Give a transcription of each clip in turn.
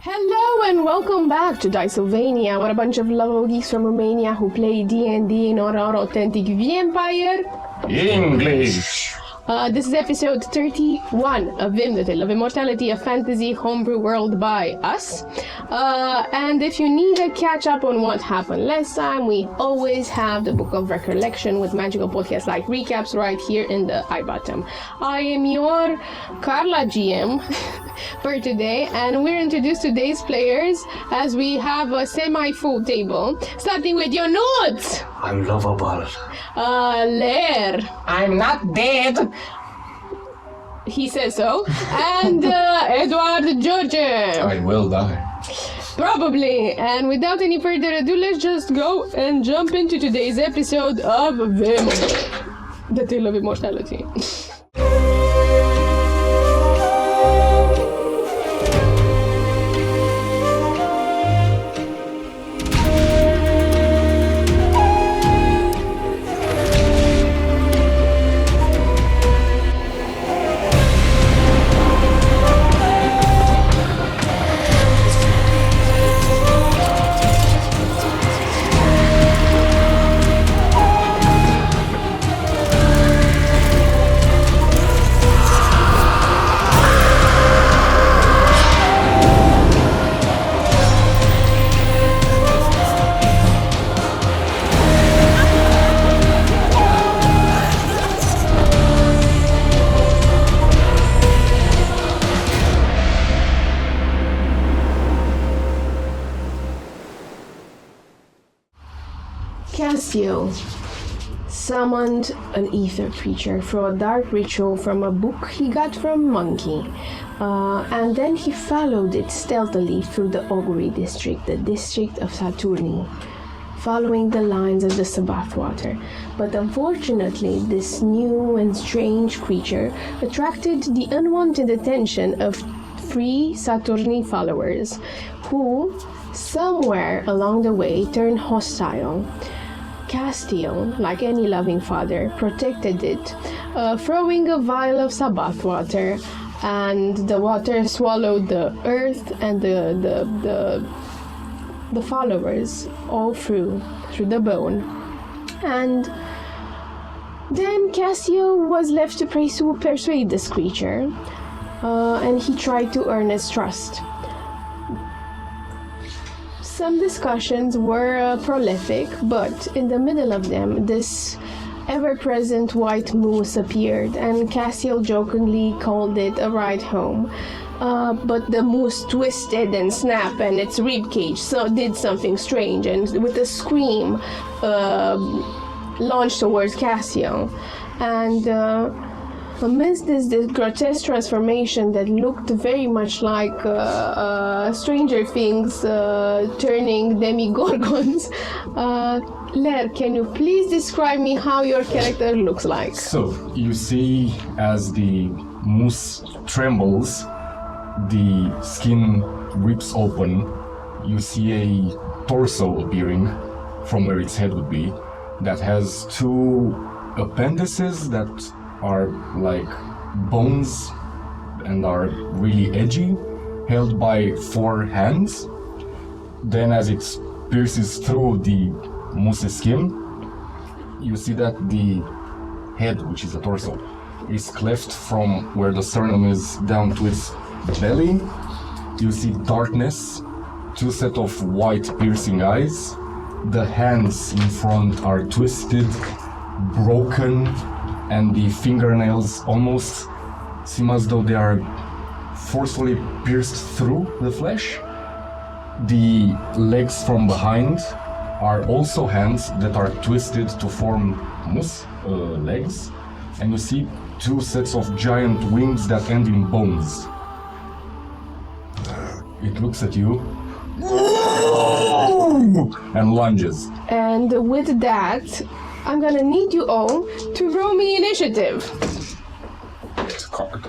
Hello and welcome back to Dicesylvania. We're a bunch of lovable geeks from Romania who play D&D in our authentic vampire English. This is episode 31 of VIM, the Tale of Immortality, a fantasy homebrew world by us. And if you need a catch up on what happened last time, we always have the Book of Recollections with magical podcast like recaps right here in the iBottom. I am your Karla GM for today, and we're introduced today's players as we have a semi-full table, starting with your notes. I'm lovable. Lair. I'm not dead. He says so. And Edward George. I will die. Probably. And without any further ado, let's just go and jump into today's episode of VIM, the Tale of Immortality. Cassio summoned an ether creature for a dark ritual from a book he got from Monkey, and then he followed it stealthily through the Augury district, the district of Saturni, following the lines of the Sabbath water. But unfortunately, this new and strange creature attracted the unwanted attention of 3 Saturni followers, who, somewhere along the way, turned hostile. Cassio, like any loving father, protected it, throwing a vial of Sabbath water, and the water swallowed the earth and the followers all through the bone. And then Cassio was left to persuade this creature, and he tried to earn its trust. Some discussions were prolific, but in the middle of them, this ever-present white moose appeared, and Cassio jokingly called it a ride home. But the moose twisted and snapped, and its ribcage did something strange, and with a scream, launched towards Cassio. And amidst this grotesque transformation that looked very much like Stranger Things turning demigorgons, Lair, can you please describe me how your character looks like? So, you see as the moose trembles, the skin rips open, you see a torso appearing from where its head would be, that has 2 appendices that are like bones and are really edgy, held by 4 hands. Then as it pierces through the moose's skin, you see that the head, which is the torso, is cleft from where the sternum is down to its belly. You see darkness, 2 sets of white piercing eyes. The hands in front are twisted, broken, and the fingernails almost seem as though they are forcefully pierced through the flesh. The legs from behind are also hands that are twisted to form moose legs, and you see 2 sets of giant wings that end in bones. It looks at you and lunges. And with that, I'm gonna need you all to roll me initiative. It's a card.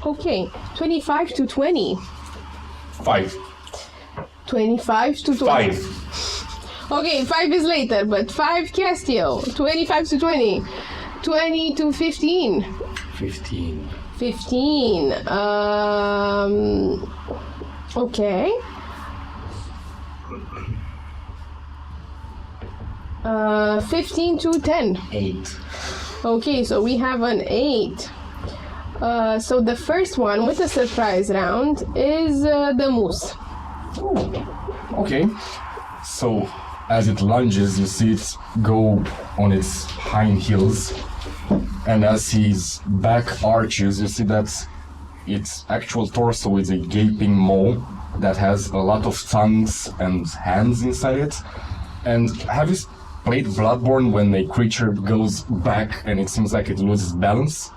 Okay, 25 to 20. 5. 25 to 20. 5. Okay, 5 is later, but 5 Castio. 25 to 20. 20 to 15. 15. 15. Okay. 15 to 10. 8. Okay, so we have an 8. So the first one with the surprise round is the moose. Okay. So as it lunges, you see it go on its hind heels, and as his back arches, you see that its actual torso is a gaping maw that has a lot of tongues and hands inside it. And have you played Bloodborne when a creature goes back and it seems like it loses balance?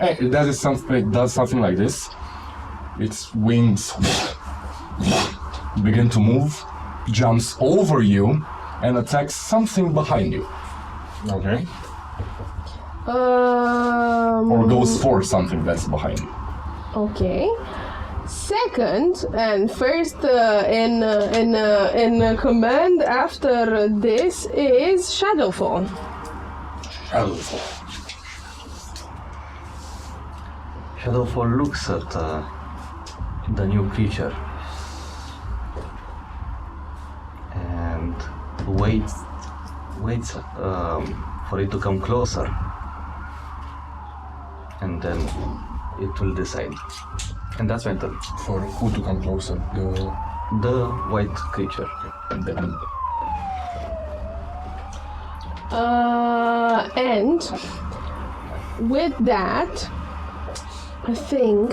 It does something like this. Its wings begin to move, jumps over you, and attacks something behind you. Okay. Or goes for something that's behind you. Okay. Second and first in command after this is Shadowfall. Shadowfall looks at the new creature and waits for it to come closer, and then it will decide. And that's my turn. For who to come closer? The white creature. And with that, a thing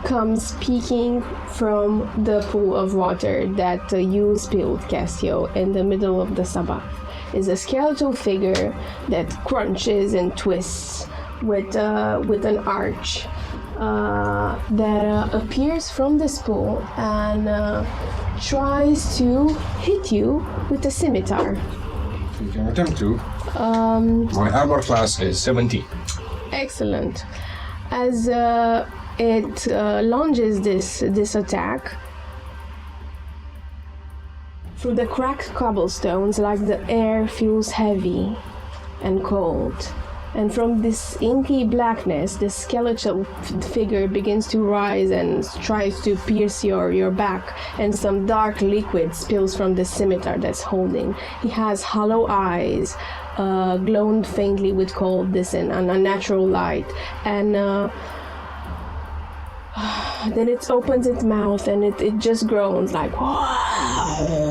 comes peeking from the pool of water that you spilled, Castio, in the middle of the Sabbath. Is a skeletal figure that crunches and twists with an arch that appears from this pool and tries to hit you with a scimitar. You can attempt to. My armor class is 17. Excellent. As it launches this attack through the cracked cobblestones, like the air feels heavy and cold. And from this inky blackness, the skeletal figure begins to rise and tries to pierce your back, and some dark liquid spills from the scimitar that's holding. He has hollow eyes, glowing faintly with coldness and an unnatural light. And then it opens its mouth and it just groans like, whoa,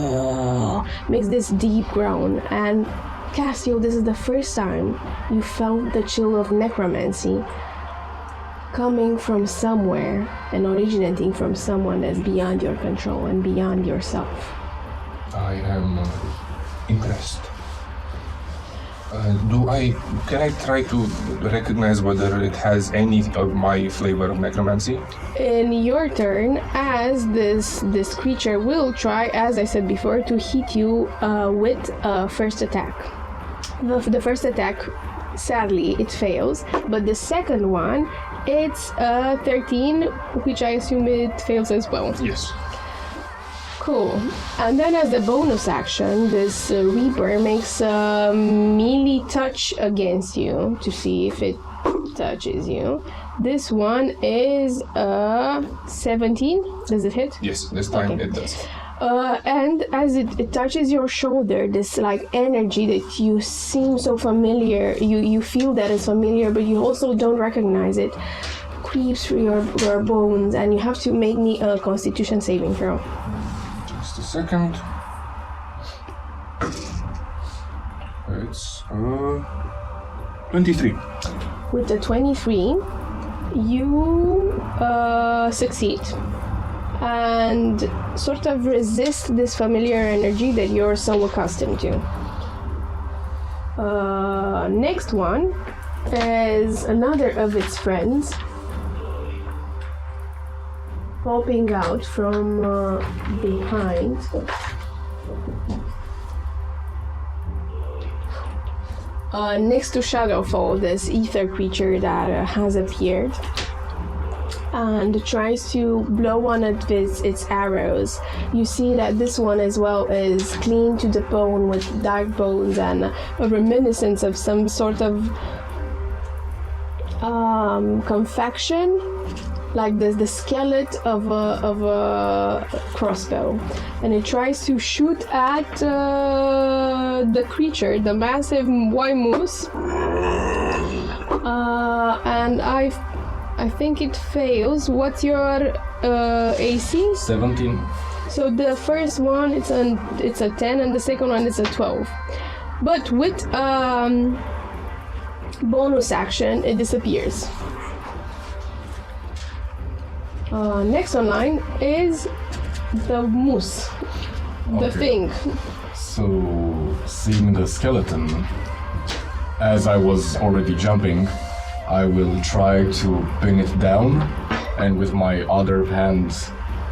makes this deep groan. And Castio, this is the first time you felt the chill of necromancy coming from somewhere and originating from someone that's beyond your control and beyond yourself. I am impressed. Can I try to recognize whether it has any of my flavor of necromancy? In your turn, as this creature will try, as I said before, to hit you with a first attack. The first attack, sadly, it fails, but the second one, it's 13, which I assume it fails as well. Yes. Cool. And then as a bonus action, this Reaper makes a melee touch against you to see if it touches you. This one is 17. Does it hit? Yes, this time Okay. it does. And as it touches your shoulder, this like energy that you seem so familiar, you feel that it's familiar, but you also don't recognize it, creeps through your bones, and you have to make me a Constitution saving throw. Just a second. It's 23. With the 23, you succeed and sort of resist this familiar energy that you're so accustomed to. Next one is another of its friends popping out from behind. Next to Shadowfall, this ether creature that has appeared. and tries to blow one of its arrows. You see that this one as well is clean to the bone with dark bones and a reminiscence of some sort of confection, like the skeleton of a crossbow, and it tries to shoot at the creature, the massive white moose, and I think it fails. What's your AC? 17. So the first one it's a 10 and the second one is a 12. But with bonus action it disappears. Next online is the moose, the thing. So, seeing the skeleton, as I was already jumping, I will try to pin it down, and with my other hand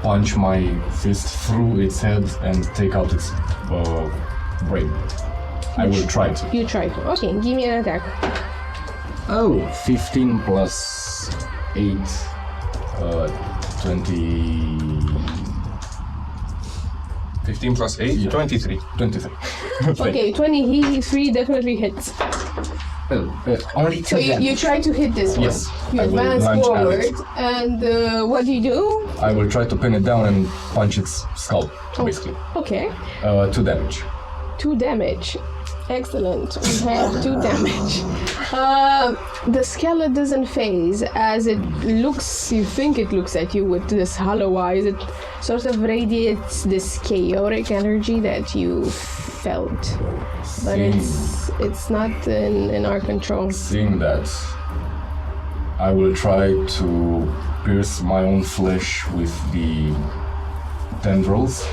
punch my fist through its head and take out its brain. I will try to. You try to. Okay, give me an attack. Oh, 15 plus 8, 20... 15 plus 8? Yeah. 23. 23. Okay, 23 definitely hits. Only 2 So you try to hit this one. Yes, You I will advance lunge at forward, it. and what do you do? I will try to pin it down and punch its skull, basically. Okay, 2 damage. 2 damage. Excellent. We have 2 damage. The skeleton doesn't phase as it looks. You think it looks at you with this hollow eyes. It sort of radiates this chaotic energy that you felt, but it's not in our control. Seeing that, I will try to pierce my own flesh with the tendrils,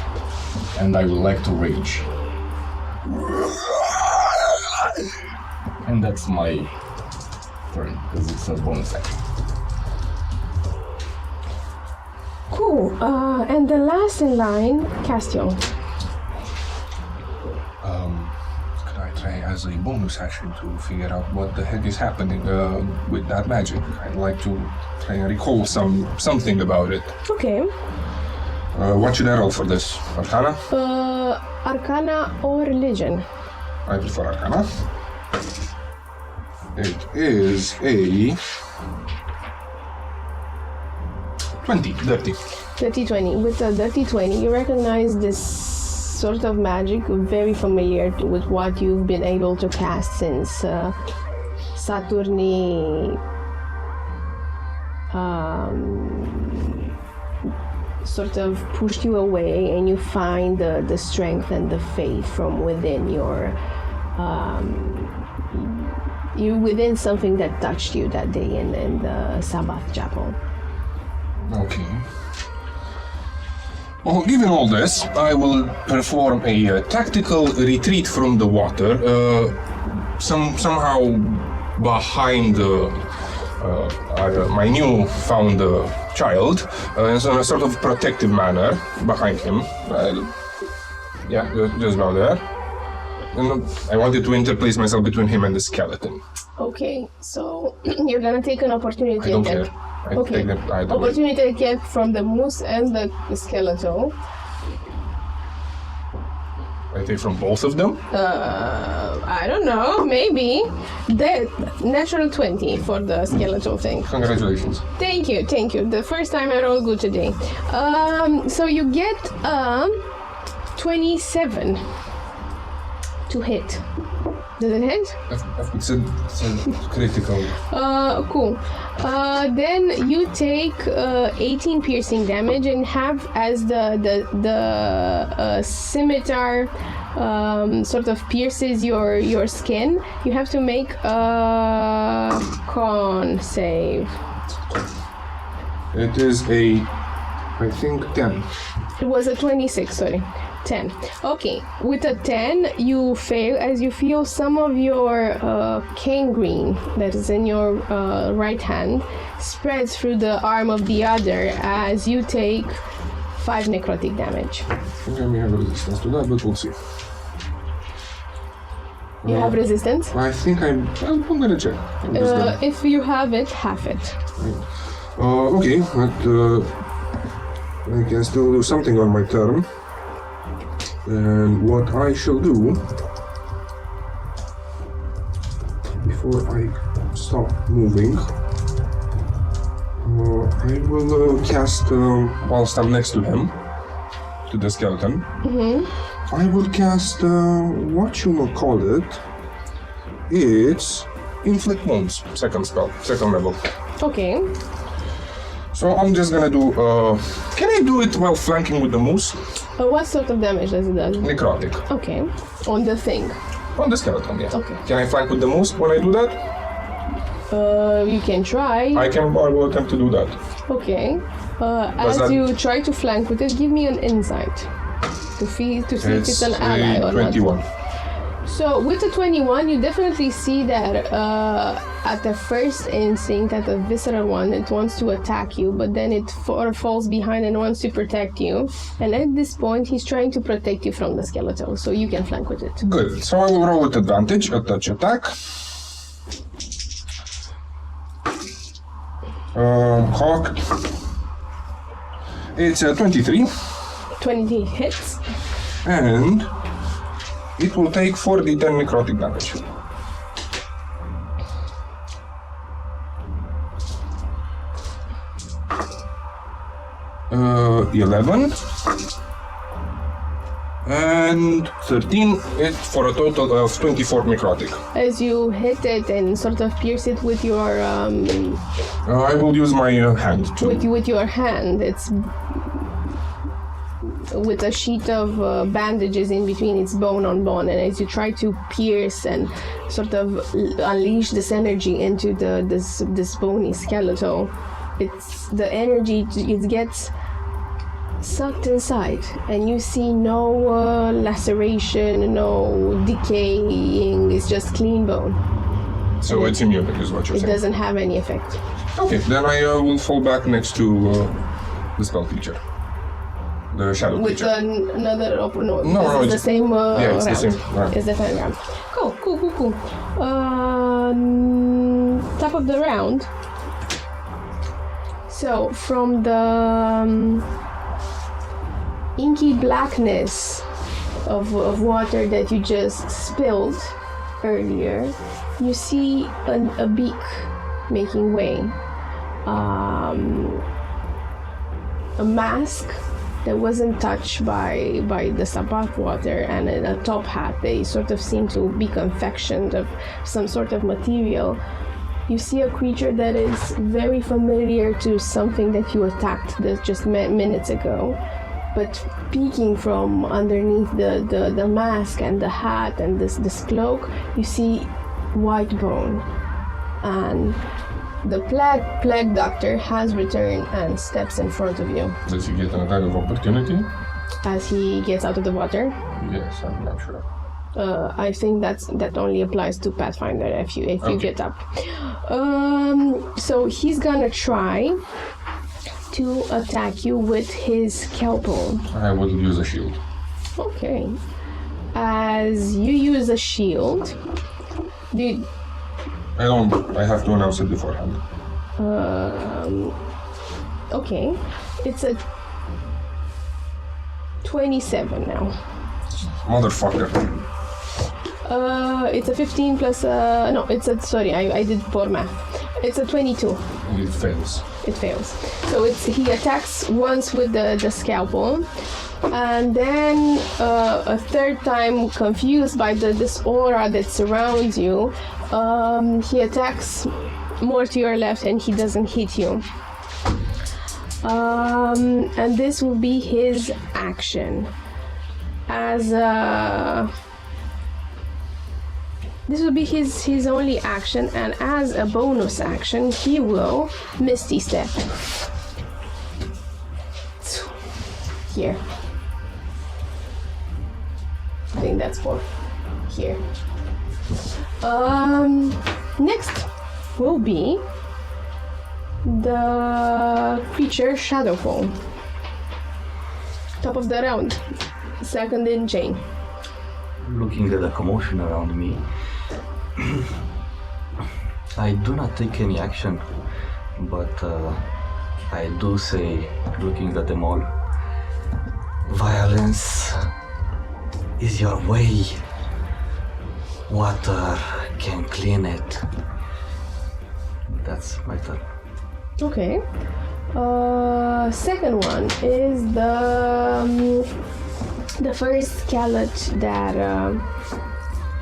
and I would like to rage. And that's my turn, because it's a bonus action. Cool. And the last in line, Castiel. Could I try as a bonus action to figure out what the heck is happening with that magic? I'd like to try and recall something about it. Okay. What should I roll for this? Arcana? Arcana or religion? I prefer Arcana. It is a 20, dirty. 30-20. With a dirty 20, you recognize this sort of magic very familiar with what you've been able to cast since Saturni sort of pushed you away, and you find the strength and the faith from within your you within something that touched you that day in the Sabbath chapel. Okay. Well, given all this, I will perform a tactical retreat from the water, somehow behind my new found child, in a sort of protective manner behind him. Yeah, just about there. And I wanted to interplace myself between him and the skeleton. Okay, so you're gonna take an opportunity I don't attack. care. I Okay. take them either way. Opportunity attack from the moose and the skeleton. I take from both of them. I don't know, maybe. The natural 20 for the skeletal thing. Congratulations. Thank you. The first time I rolled good today. So you get 27 to hit. Does it hit? It's a critical. Cool. Then you take 18 piercing damage and have as the scimitar sort of pierces your skin. You have to make a con save. It is a, I think, 10. It was a 26, sorry. 10. Okay, with a 10, you fail as you feel some of your cane green that is in your right hand spreads through the arm of the other as you take 5 necrotic damage. I think I may have a resistance to that, but we'll see. You have resistance? I think I'm gonna check. If you have it, half it. Okay, but I can still do something on my turn. And what I shall do before I stop moving, I will cast whilst I'm next to him, to the skeleton. I will cast what you will call it. It's inflict wounds, second spell, second level. Okay. So I'm just gonna do. Can I do it while flanking with the moose? What sort of damage does it do? Necrotic. Okay. On the thing. On the skeleton, yeah. Okay. Can I flank with the moose when I do that? You can try. I will attempt to do that. Okay. Does As that- you try to flank with it, give me an insight to see if it's an ally or 21. not. So with the 21, you definitely see that at the first instinct, at the visceral one, it wants to attack you, but then it falls behind and wants to protect you. And at this point, he's trying to protect you from the skeleton, so you can flank with it. Good. So I will roll with advantage, a touch attack. Hawk. It's 23, 20 hits. and it will take 4d10 necrotic damage. Uh, 11 and 13, it for a total of 24 necrotic. As you hit it and sort of pierce it with your I will use my hand to. with your hand, it's with a sheet of bandages in between, it's bone on bone, and as you try to pierce and sort of unleash this energy into this bony skeleton, it's the energy, it gets sucked inside, and you see no laceration, no decaying, it's just clean bone. So it's immune, is what you're It saying. doesn't have any effect. Okay, then I will fall back next to the spell creature. The shadow With creature. another no, No, it's the same yeah, it's the round. same round. It's the same round. Cool. Top of the round. So from the inky blackness of water that you just spilled earlier, you see a beak making way. A mask that wasn't touched by the sabbath water, and a top hat. They sort of seem to be confectioned of some sort of material. You see a creature that is very familiar to something that you attacked just minutes ago, but peeking from underneath the mask and the hat and this cloak, you see white bone. And the plague doctor has returned and steps in front of you Does he get an attack of opportunity? as he gets out of the water. Yes, I'm not sure. I think that only applies to Pathfinder if you Okay. get up. So he's gonna try to attack you with his scalpel. I will use a shield. Okay. As you use a shield, I have to announce it beforehand. okay, it's a 27 now. Motherfucker. It's a 15 plus no, sorry, I did poor math. It's a 22. It fails. It fails. So he attacks once with the scalpel, and then a third time, confused by this aura that surrounds you, he attacks more to your left, and he doesn't hit you. And this will be his action. This will be his only action, and as a bonus action, he will Misty Step. Here. I think that's for here. Next will be the creature Shadowfall. Top of the round. Second in chain. Looking at the commotion around me, I do not take any action, but I do say, looking at them all, violence is your way. Water can clean it. That's my turn. Okay. Second one is the first skeleton that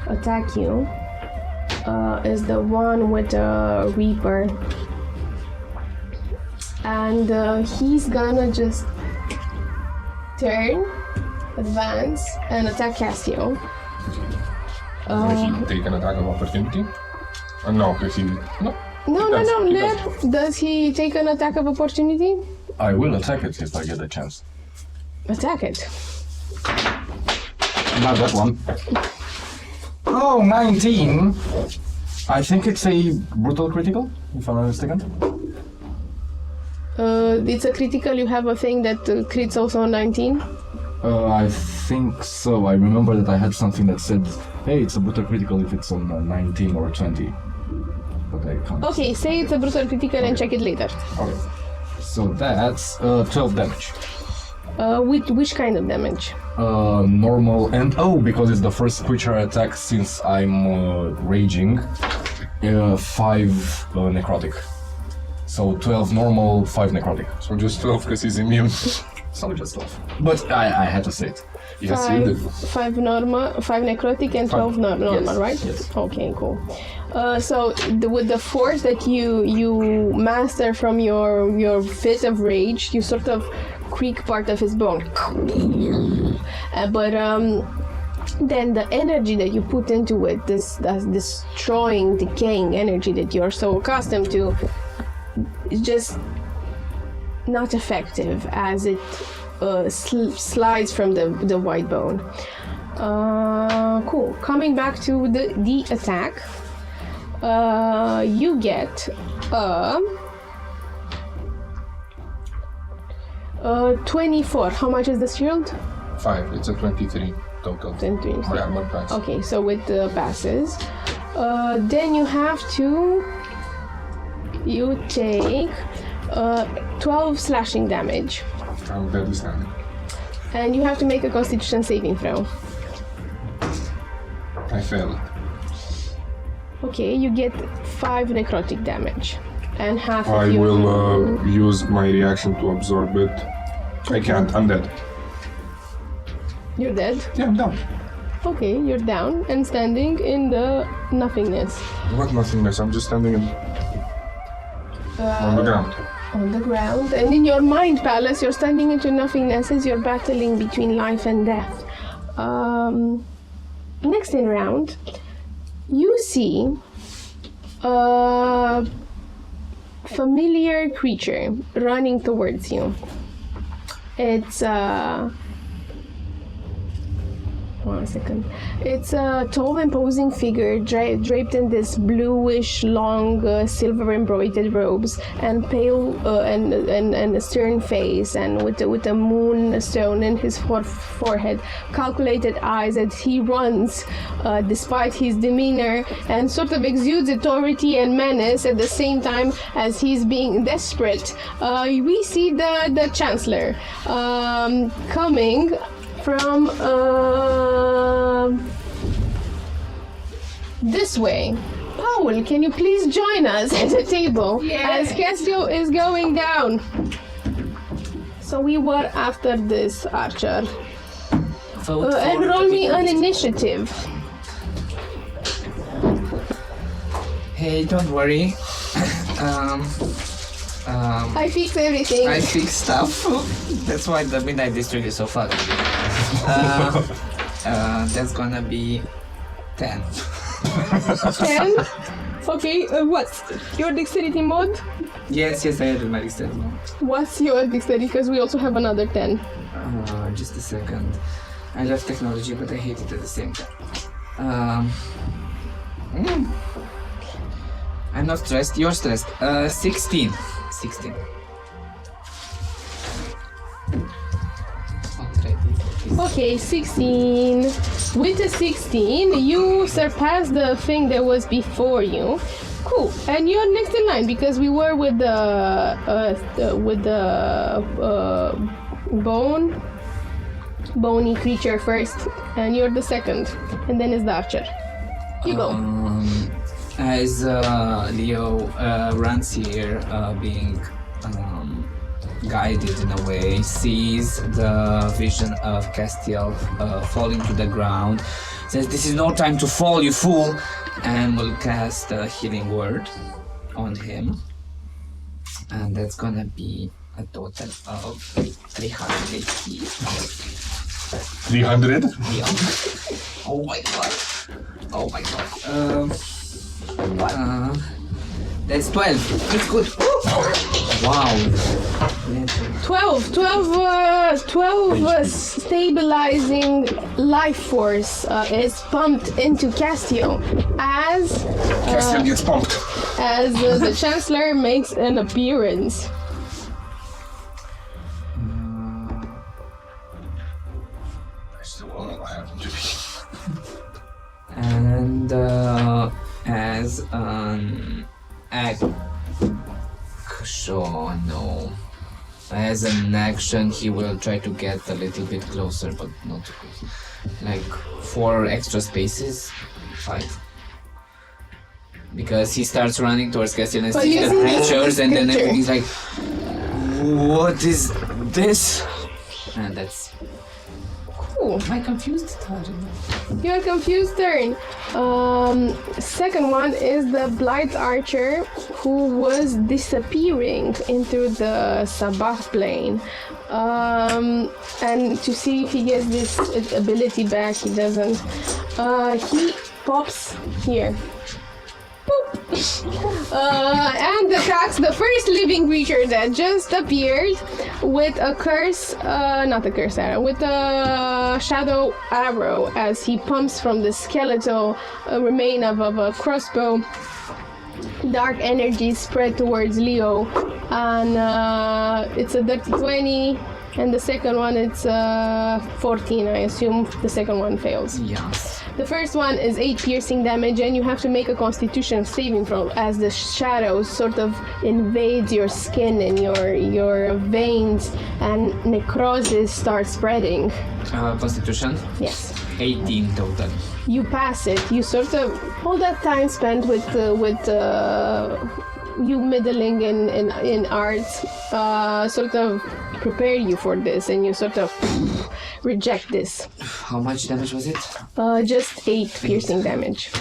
attack you is the one with the Reaper, and he's gonna just turn, advance, and attack Cassio. Will he take an attack of opportunity? No, because he... No. No. Does he take an attack of opportunity? I will attack it if I get a chance. Attack it. Not that one. Oh, 19! I think it's a brutal critical, if I'm not mistaken. It's a critical, you have a thing that crits also on 19? I think so. I remember that I had something that said, hey, it's a brutal critical if it's on 19 or 20. But I can't. Okay, say it's a brutal critical and check it later. Okay. So that's 12 damage. Which kind of damage? Normal and because it's the first creature attack since I'm raging, 5 necrotic. So 12 normal, 5 necrotic. So just 12 because he's immune. So just 12. But I had to say it. Yes, you did. 5 normal, 5 necrotic, and 12 normal, Yes, right? yes. Okay, cool. So with the force that you master from your fit of rage, you sort of creak part of his bone. But then the energy that you put into it, this destroying, decaying energy that you're so accustomed to, is just not effective as it slides from the white bone. Cool. Coming back to the attack, you get 24. How much is the shield? 5. It's a 23 total. 23. Yeah, one pass. Okay, so with the passes, then you have to. You take 12 slashing damage. I'm deadly standing. And you have to make a Constitution saving throw. I failed. Okay, you get 5 necrotic damage. And half I of you... will use my reaction to absorb it. I can't, I'm dead. You're dead? Yeah, I'm down. Okay, you're down and standing in the nothingness. What nothingness? I'm just standing on the ground. On the ground. And in your mind palace, you're standing into nothingness as you're battling between life and death. Next in round, you see a familiar creature running towards you. It's one second. It's a tall, imposing figure draped in this bluish, long, silver embroidered robes, and pale and a stern face, and with a moonstone in his forehead, calculated eyes as he runs, despite his demeanor, and sort of exudes authority and menace at the same time as he's being desperate. We see the Chancellor coming from this way. Paul, can you please join us at the table as Cassio is going down? So we were after this archer. And roll me an initiative. Hey, don't worry. I fix everything. I fix stuff. That's why the Midnight District is so fun. That's gonna be 10. 10? Okay, what's your dexterity mode? Yes, I had my dexterity. What's your dexterity? Because we also have another 10. Just a second. I love technology, but I hate it at the same time. I'm not stressed, you're stressed. 16. 16. Okay, 16. With the 16, you surpass the thing that was before you. Cool. And you're next in line because we were with the bony creature first, and you're the second, and then it's the archer. You go. As Leo runs here, being guided in a way, sees the vision of Castiel falling to the ground, says, "This is no time to fall, you fool!" and will cast a healing word on him. And that's gonna be a total of 300 HP. 300? Yeah. Oh my god. Oh my god. That's 12. That's good. Wow. 12 stabilizing life force is pumped into Castiel as Castiel gets pumped. the Chancellor makes an appearance. That's the one that happened to me. And as an as an action, he will try to get a little bit closer, but not too close. Like 4 extra spaces, 5. Because he starts running towards Castiel and sees the creatures, and then everything's like, "What is this?" And that's. Cool. Am I confused? You're confused turn. Second one is the Blight Archer who was disappearing into the Sabah plane. And to see if he gets this ability back, he doesn't. He pops here. Boop. And attacks the first living creature that just appeared with a curse, not a curse arrow, with a shadow arrow as he pumps from the skeletal remain of a crossbow. Dark energy spread towards Leo, and it's a dirty 20, and the second one it's 14. I assume the second one fails. Yeah. The first one is 8 piercing damage, and you have to make a Constitution saving throw as the shadows sort of invades your skin and your veins, and necrosis starts spreading. Constitution? Yes. 18 total. You pass it. You sort of all that time spent with you middling in art sort of prepare you for this, and you sort of reject this. How much damage was it? Just 8 piercing damage.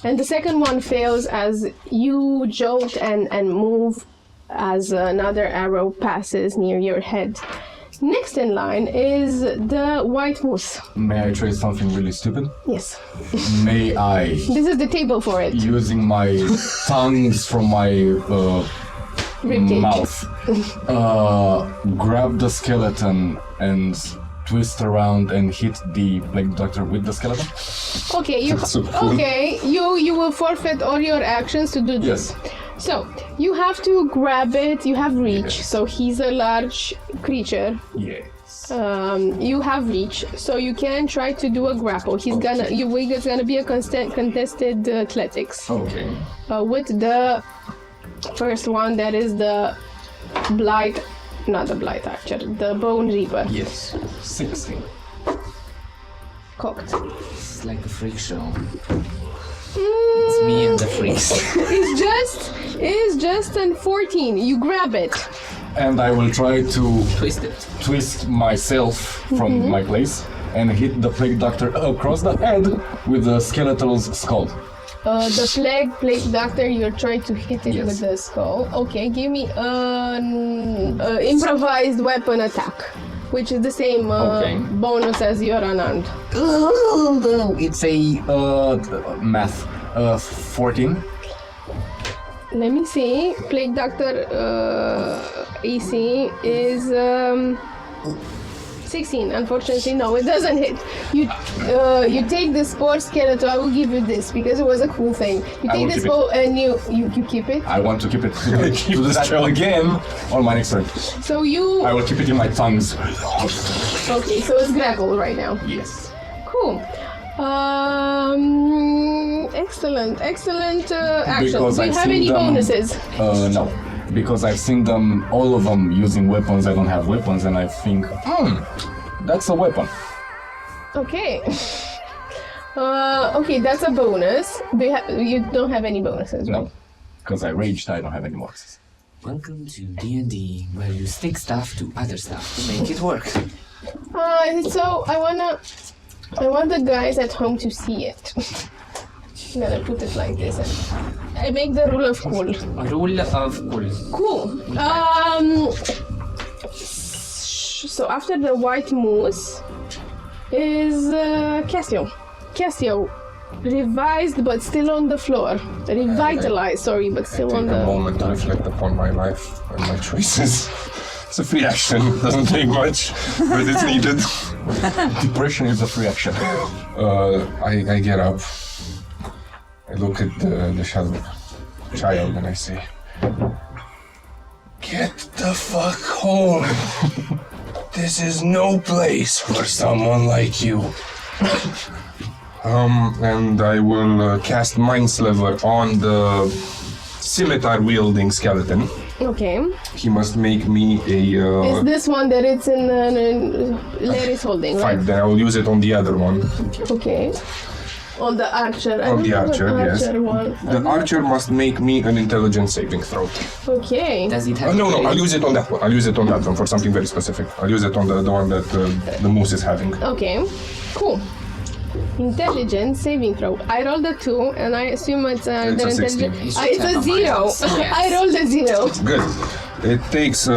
And the second one fails as you jolt and move as another arrow passes near your head. Next in line is the white moose. May I try something really stupid? Yes. May I, This is the table for it. using my tongues from my Ribcage. mouth, grab the skeleton and twist around and hit the plague doctor with the skeleton? Okay, you That's so cool. okay. You will forfeit all your actions to do this. Yes. So you have to grab it. You have reach. So he's a large creature. Yes. You have reach, so you can try to do a grapple. It's gonna be a contested athletics. Okay. With the first one, that is the blight, not the blight archer, the bone reaper. Yes. 16. Cocked. It's like a freak show. It's me and the freaks. It's just an 14. You grab it. And I will try to Twist it. twist myself from my place and hit the plague doctor across the head with the skeletal's skull. The plague doctor, you're trying to hit it Yes. with the skull. Okay, give me an improvised weapon attack, which is the same Okay. bonus as your unarmed. It's a math. 14. Let me see. Plague Doctor AC is 16. Unfortunately, no, it doesn't hit. You take this poor skeleton. I will give you this because it was a cool thing. You I take will this keep bow and you keep it. I want to keep it to this again on my next turn. So you I will keep it in my tongues. okay? So it's grapple right now. Yes. Cool. Excellent action. Because Do you I've have seen any them- bonuses? No. Because I've seen them, all of them using weapons. I don't have weapons, and I think, that's a weapon. Okay. Okay, that's a bonus. You don't have any bonuses, right? No. Because I raged, I don't have any bonuses. Welcome to D&D, where you stick stuff to other stuff to make it work. So I want the guys at home to see it. I'm gonna put it like this. I make the rule of cool. A rule of cool. Cool. So after the white moose is Cassio. Cassio, revised but still on the floor. Revitalized, sorry, but still on Take the a moment to reflect upon my life and my choices. It's a free action. Doesn't take much, but it's needed. Depression is a free action. I get up. I look at the shadow child and I say, "Get the fuck home. This is no place for someone like you." And I will cast Mind Sliver on the scimitar-wielding skeleton. Okay. He must make me a... Is this one that it's in Larry's holding, right? Fine, then I will use it on the other one. Okay. On the archer. I On don't the have archer, an yes. archer one. The archer must make me an intelligence saving throw. Okay. Does it have No, to I'll use it on that one. I'll use it on that one for something very specific. I'll use it on the one that the moose is having. Okay. Cool. Intelligence saving throw. I rolled a 2, and I assume it's It's a 16. It's a 0. Yes. I rolled a 0. Good. It takes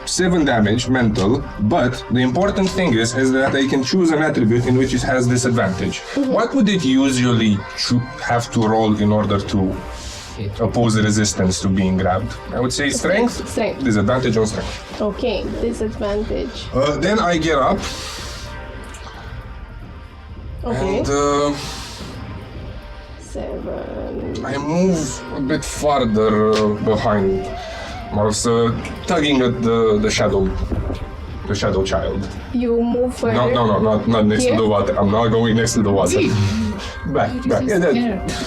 7 damage mental, but the important thing is that I can choose an attribute in which it has disadvantage. What would it usually have to roll in order to oppose the resistance to being grabbed? I would say strength. Strength. Disadvantage on strength. Okay. Disadvantage. Then I get up Okay. and 7. I move a bit farther behind. I was tugging at the shadow child. You move further. No, not next Here? to the water. I'm not going next to the water. Back. Yeah,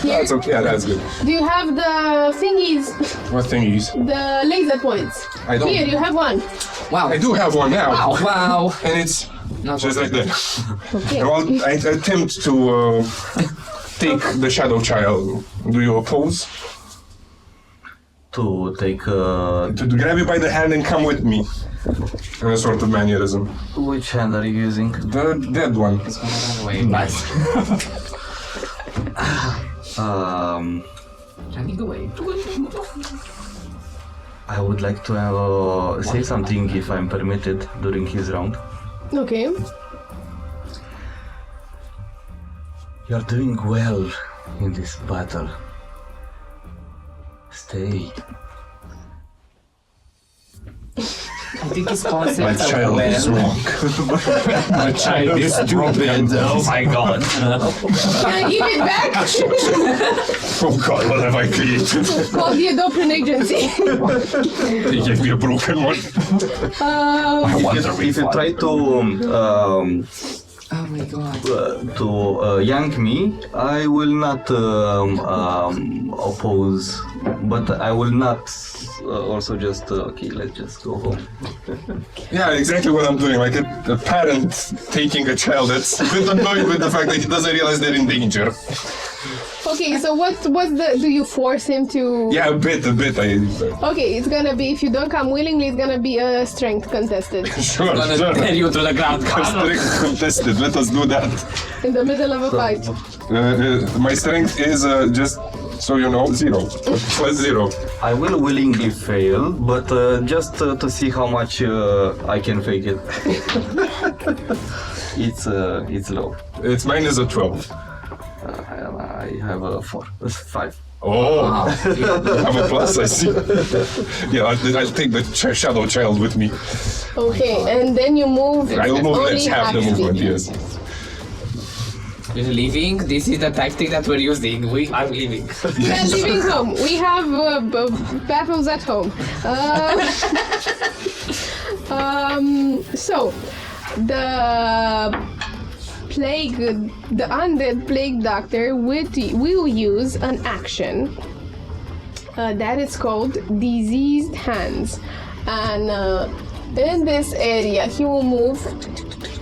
that's okay. Yeah, that's good. Do you have the thingies? What thing is? The laser points. I don't. Here, you have one. Wow. I do have one now. Wow. And it's Not just like that. Okay. Well, I attempt to take the shadow child. Do you oppose? To take To grab you by the hand and come with me. In a sort of mannerism. which hand are you using? The dead one. It's gonna run away. Nice. Running away. I would like to say something if I'm permitted during his round. Okay. You're doing well in this battle. Stay. I think his concept My of child is well. wrong. My child is broken. Oh my god. Can I give it back? Oh god, what have I created? Call the adoption agency. They gave me a broken one. If you try to Oh my god. yank me, I will not oppose, but I will not also just okay. Let's just go home. Yeah, exactly what I'm doing. Like a parent taking a child that's a bit annoyed with the fact that he doesn't realize they're in danger. Okay, so what's the? Do you force him to? Yeah, a bit. Okay, it's gonna be, if you don't come willingly, it's gonna be a strength contested Sure, Gonna sure. tear you to the ground. Strength contested. Let us do that. in the middle of a fight. My strength is just so you know 0. Plus 0. I will willingly fail, but just to see how much I can fake it. It's low. It's mine is a 12. I have a 4. 5. Oh, have a plus, I see. Yeah, I'll take the shadow child with me. Okay, and then you move. I will move only less half the speed. movement, yes. You're leaving? This is the tactic that we're using. I'm leaving. We are leaving home. We have battles at home. So, the the undead plague doctor will use an action that is called diseased hands, and in this area he will move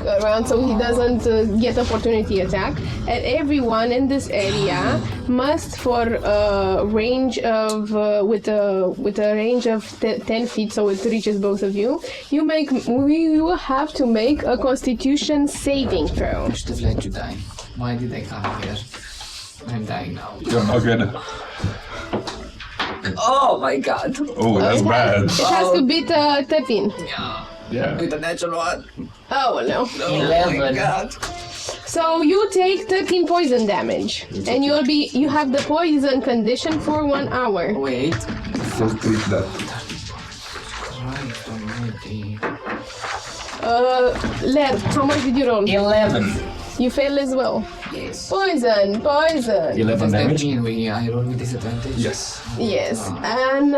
around so he doesn't get opportunity attack, and everyone in this area must, for a range of with a range of 10 feet, so it reaches both of you, you will have to make a Constitution saving throw. I should have let you die. Why did I come here? I'm dying now. You're not good. Oh my god. Oh, that's bad. It has to beat 13. Yeah. With a natural one. Oh no. Oh my god. So you take 13 poison damage, and you have the poison condition for 1 hour. Wait. So treat that. Christ almighty. Ler, how much did you roll? 11. You fail as well. Yes. Poison. 11 Does that damage. mean I roll with disadvantage? Yes. Yes, and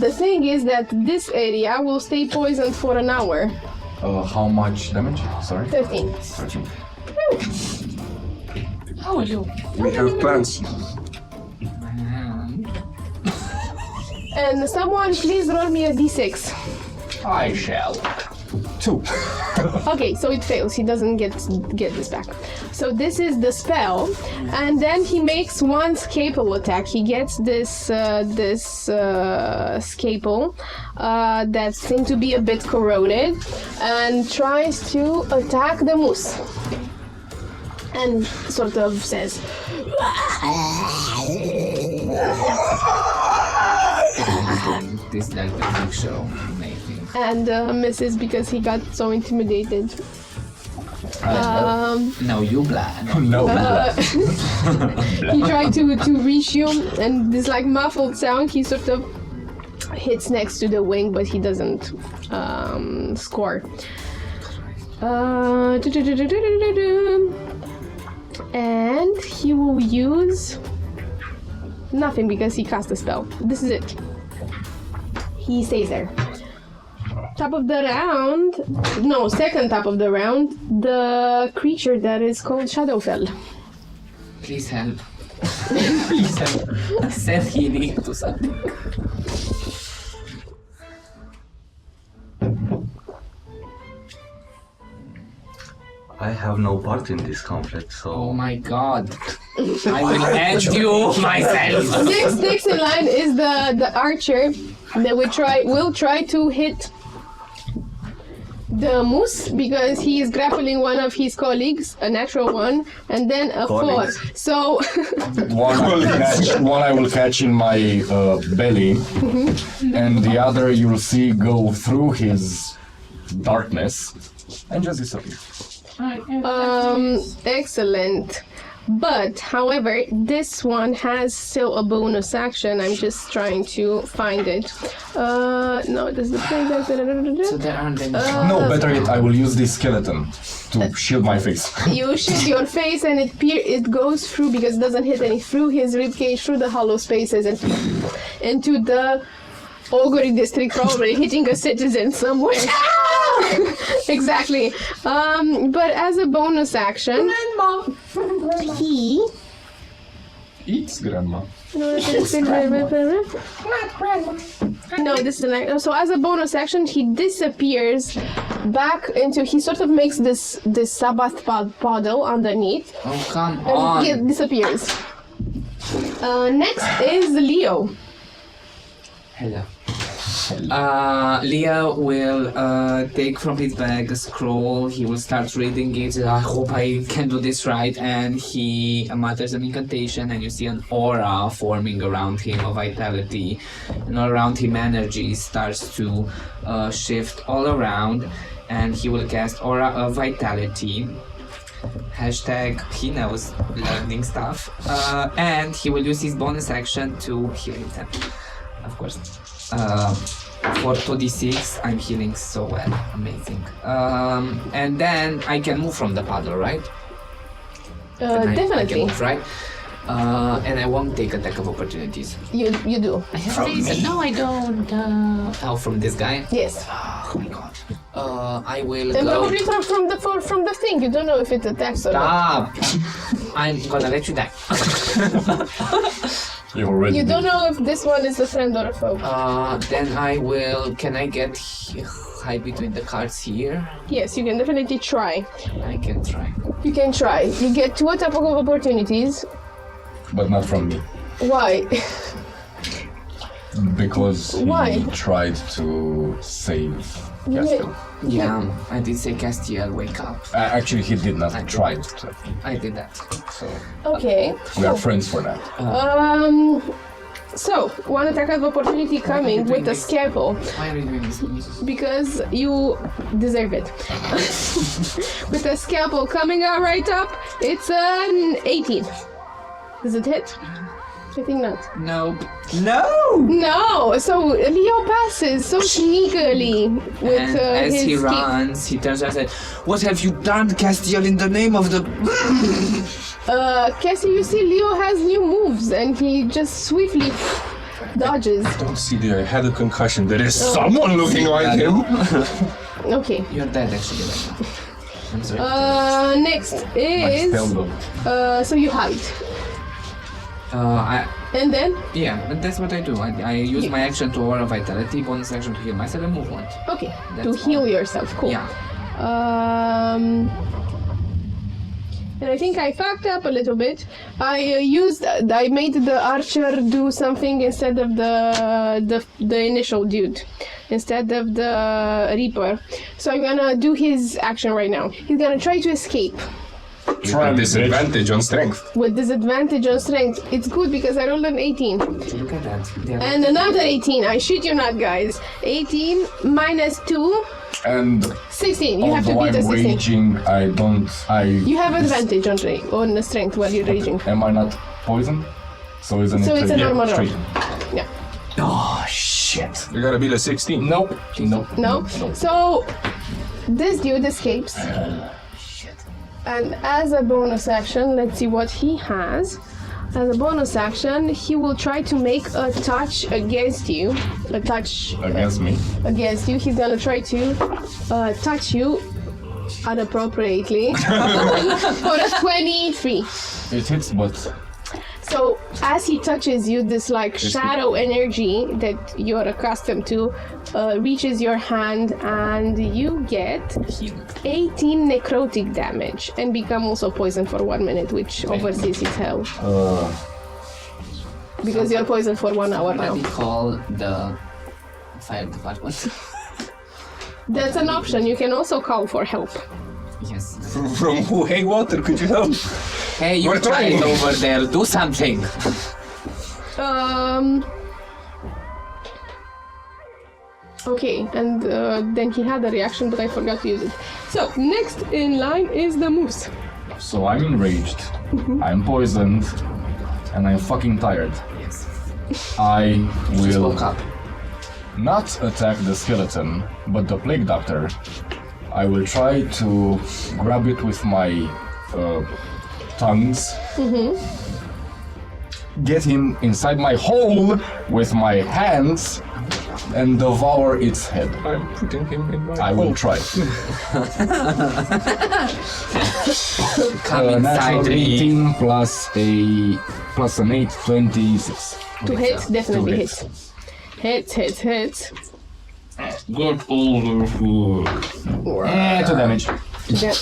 the thing is that this area will stay poisoned for an hour. How much damage? Sorry. 13. 13. How are you? We have plans. And someone please roll me a d6. I shall. 2. Okay, so it fails. He doesn't get this back. So this is the spell, and then he makes one scalpel attack. He gets this scalpel that seems to be a bit corroded, and tries to attack the moose. And sort of says, This D&D Show. Amazing. and misses because he got so intimidated. No, you blind. No. He tried to reach you, and this like muffled sound, he sort of hits next to the wing, but he doesn't score. And he will use nothing because he cast a spell. This is it. He stays there. Top of the round, no, second top of the round, the creature that is called Shadowfell. Please help. Please help. Send healing to something. I have no part in this conflict, so... Oh my god. I will end you myself. Next in line is the archer that will try to hit the moose because he is grappling one of his colleagues, a natural one, and then a Colleagues. 4. So One I will catch in my belly, and the other you'll see go through his darkness and just disappear. excellent. But however, this one has still a bonus action. I'm just trying to find it. No, it doesn't play that. So there aren't any. No, better yet, I will use this skeleton to shield my face. You shoot your face, and it goes through because it doesn't hit any through his ribcage, through the hollow spaces, and into the Ogre district, probably hitting a citizen somewhere. Exactly. But as a bonus action, he. Eats grandma. No, this is an. So as a bonus action, he disappears back into. He sort of makes this Sabbath puddle underneath, Oh, come and on. he disappears. Next is Leo. Hello. Leo will take from his bag a scroll. He will start reading it. I hope I can do this right. And he mutters an incantation, and you see an aura forming around him of vitality. And all around him, energy starts to shift all around. And he will cast Aura of Vitality. Hashtag he knows learning stuff. And he will use his bonus action to heal himself. Of course. For 2d6, I'm healing so well. Amazing. And then I can move from the puddle, right? I can Definitely. move, right? And I won't take attack of opportunities. You do. I have a reason. No, I don't. Oh, from this guy? Yes. Oh my god. I will And go. probably from the thing. You don't know if it attacks or not. Stop! I'm gonna let you die. You already You did. don't know if this one is a friend or a foe. Then I will. Can I get hide between the cards here? Yes, you can definitely try. I can try. You can try. You get 2 attack of opportunities. But not from me. Why? Because he Why? tried to save Castiel. Yeah, I did say Castiel, wake up. Actually, he did not I did try that. to. I did that. So Okay. we are friends for that. So, 1 attack of opportunity coming with a scalpel. Why are you doing this? Because you deserve it. With a scalpel coming out right up, it's an 18. Does it hit? I think not. Nope. No! So Leo passes so sneakily with And as his he kick. runs, he turns around and says, "What have you done, Castiel, in the name of the..." Cassie, you see Leo has new moves and he just swiftly dodges. Don't see there. I had a concussion. There is someone looking like him. Okay. You're dead, actually, right now. I'm sorry. Next My is spell though. so you hide. And then But that's what I do. I use my action to aura vitality, bonus action to heal myself, and move on. okay, That's to heal all. yourself. Cool. Yeah. And I think I fucked up a little bit. I made the archer do something instead of the initial dude, instead of the reaper. So I'm gonna do his action right now. He's gonna try to escape With a disadvantage on strength. with disadvantage on strength. It's good because I rolled an 18 Look at that. and another 18. I shit you not, guys. 18 minus 2, And 16. You have to although beat a I'm 16. raging, You have advantage on the strength while you're raging. Am I not poisoned? So isn't So it it's a normal roll. straight? Yeah. Oh shit. You gotta beat a 16. Nope. Nope. No? So this dude escapes. And as a bonus action, let's see what he has. As a bonus action, he will try to make a touch against you. A touch Against me. against you. He's gonna try to touch you inappropriately for a 23. It hits, but So as he touches you, this like shadow energy that you're accustomed to reaches your hand, and you get 18 necrotic damage and become also poisoned for 1 minute, which oversees his health. Because you're poisoned for 1 hour now. Somebody call the fire department. That's an option. You can also call for help. Yes. From who? Hey, Walter, could you help? Hey, you We're tried trying. over there. Do something. Okay, and then he had a reaction, but I forgot to use it. So next in line is the moose. so I'm enraged. I'm poisoned, and I'm fucking tired. Yes. I Just will woke up. not attack the skeleton, but the plague doctor. I will try to grab it with my tongues. Get him inside my hole with my hands and devour its head. I'm putting him in my I will try. Come inside Natural me. 18 plus an 8, 26. To hit, definitely To hits. Hits. Good older food. 2 damage. Yeah.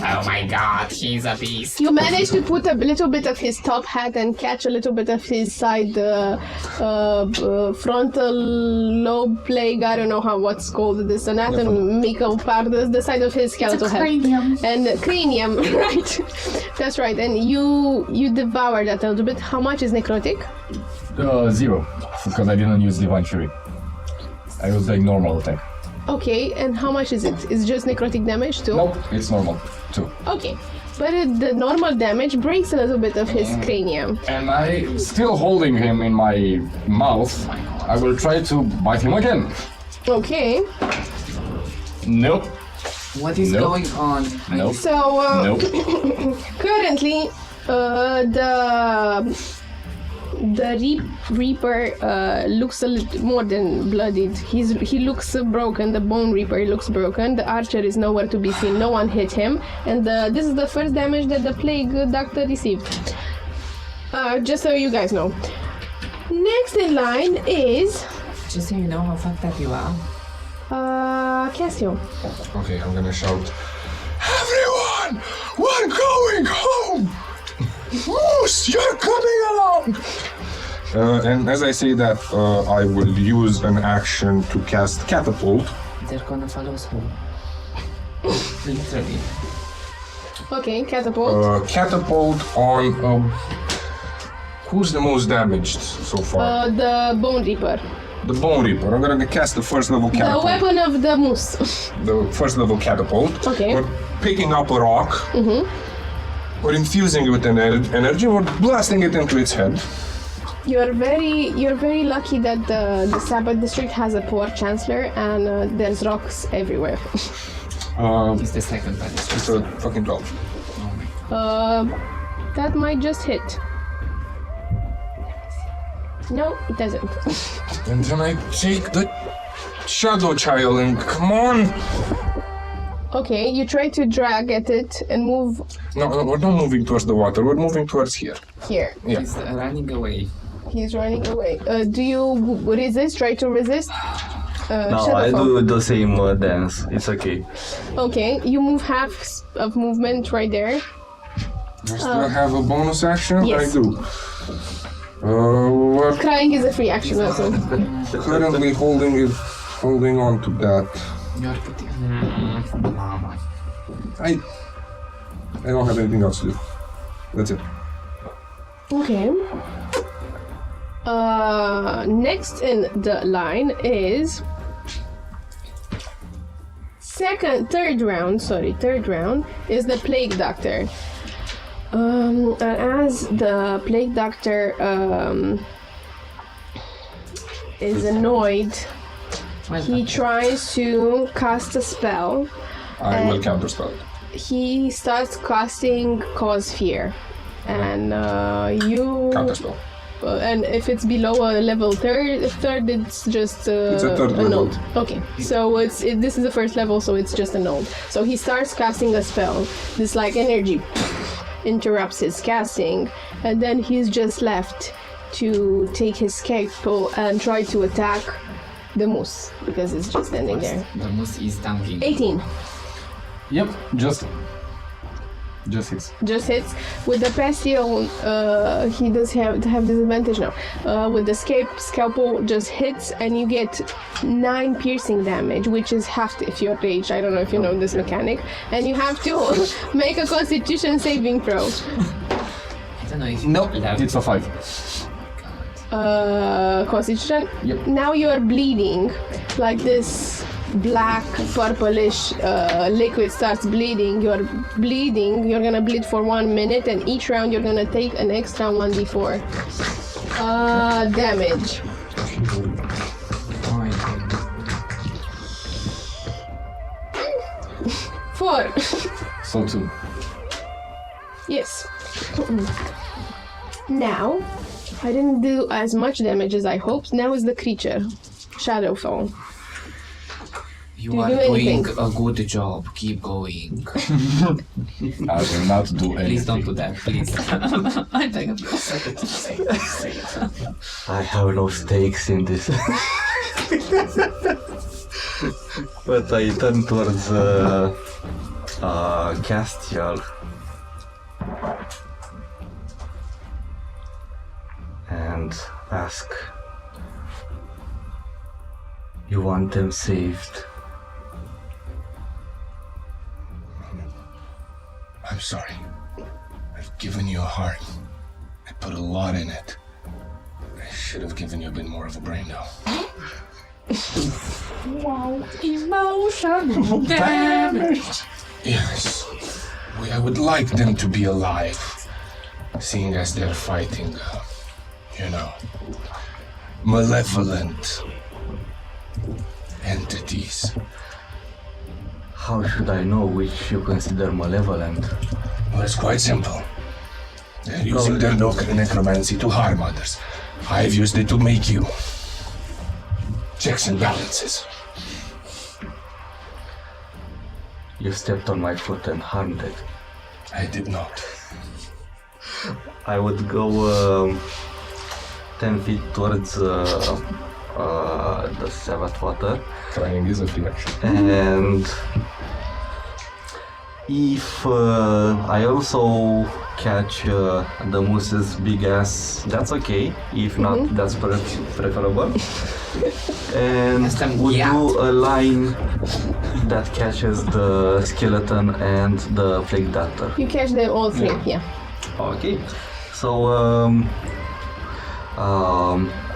Oh my god, he's a beast. You manage to put a little bit of his top hat and catch a little bit of his side frontal lobe plague. I don't know what's called this anatomical part. The side of his skeletal head. And cranium, right? That's right. And you devour that a little bit. How much is necrotic? 0, because I didn't use Divine Fury. I used a normal attack. Okay, and how much is it? It's just necrotic damage too? Nope, it's normal too. Okay, but the normal damage breaks a little bit of his cranium. And I, still holding him in my mouth, I will try to bite him again. Okay, Nope. What is Nope. going on? Nope. so Nope. currently The Reaper looks a little more than bloodied. He looks broken. The Bone Reaper looks broken. The Archer is nowhere to be seen. No one hit him. And this is the first damage that the Plague Doctor received. Just so you guys know. Next in line is... Just so you know how fucked up you are. Cassio. Okay, I'm gonna shout, "Everyone, we're going home! Moose, you're coming along!" And as I say that, I will use an action to cast Catapult. They're gonna follow us home. Literally. Okay, Catapult. Catapult on... who's the most damaged so far? The Bone Reaper. The Bone Reaper. I'm gonna cast the first level Catapult. The weapon of the moose. The first level Catapult. Okay. We're picking up a rock. We're infusing it with energy. We're blasting it into its head. You're very lucky that the Sabbath district has a poor chancellor and there's rocks everywhere. It's the second one. It's a fucking 12. That might just hit. No, it doesn't. And then I take the Shadow Child and come on! Okay, you try to drag at it and move No, we're not moving towards the water. We're moving towards here. here. Yeah. He's running away. He's running away. Do you resist? Try to resist? No, Shadow I Fall. do the same dance. It's okay. Okay, you move half of movement right there. I still have a bonus action? yes. I do. We're Crying is a free action also. currently holding on to that. You're putting... Mama. I don't have anything else to do. That's it. Okay. Next in the line is third round is the Plague Doctor. And as the Plague Doctor is annoyed, he tries to cast a spell. I will counterspell it. He starts casting Cause Fear, and you. Counterspell. And if it's below a level third, it's just It's a third level. node. Okay, so this is the first level, so it's just a node. So he starts casting a spell. This like energy interrupts his casting, and then he's just left to take his scalpel and try to attack the moose because it's just standing there. The moose is dunking. 18. Yep, just hits. Just hits. With the Pestio, he does have disadvantage now. With the scalpel, just hits, and you get 9 piercing damage, which is half if you're raged. I don't know if you know this mechanic. And you have to make a Constitution saving throw. I don't know if No, love. it's a 5. Constitution? Yep. Now you are bleeding. Like this black, purplish liquid starts bleeding. You're bleeding. You're gonna bleed for 1 minute, and each round you're gonna take an extra 1d4 damage. Oh my God. 4. So 2. Yes. Now, I didn't do as much damage as I hoped. Now is the creature. Shadowfall. You Do you are do doing anything? a good job. Keep going. I will not do anything. Please don't do that, please. I beg of you. I have no stakes in this. But I turn towards Castiel and ask, "You want them saved?" I'm sorry. I've given you a heart. I put a lot in it. I should have given you a bit more of a brain, though. Emotional damage. Yes. I would like them to be alive, seeing as they're fighting, malevolent entities. How should I know which you consider malevolent? Well, it's quite simple. They're using their local necromancy to harm others. I've used it to make you. Checks and balances. You stepped on my foot and harmed it. I did not. I would go 10 feet towards the Sabbath water. Crying is a free action. And if I also catch the moose's big ass, that's okay. If not, that's preferable. And we'll do a line that catches the skeleton and the plague doctor. You catch them all three, yeah. Okay. So,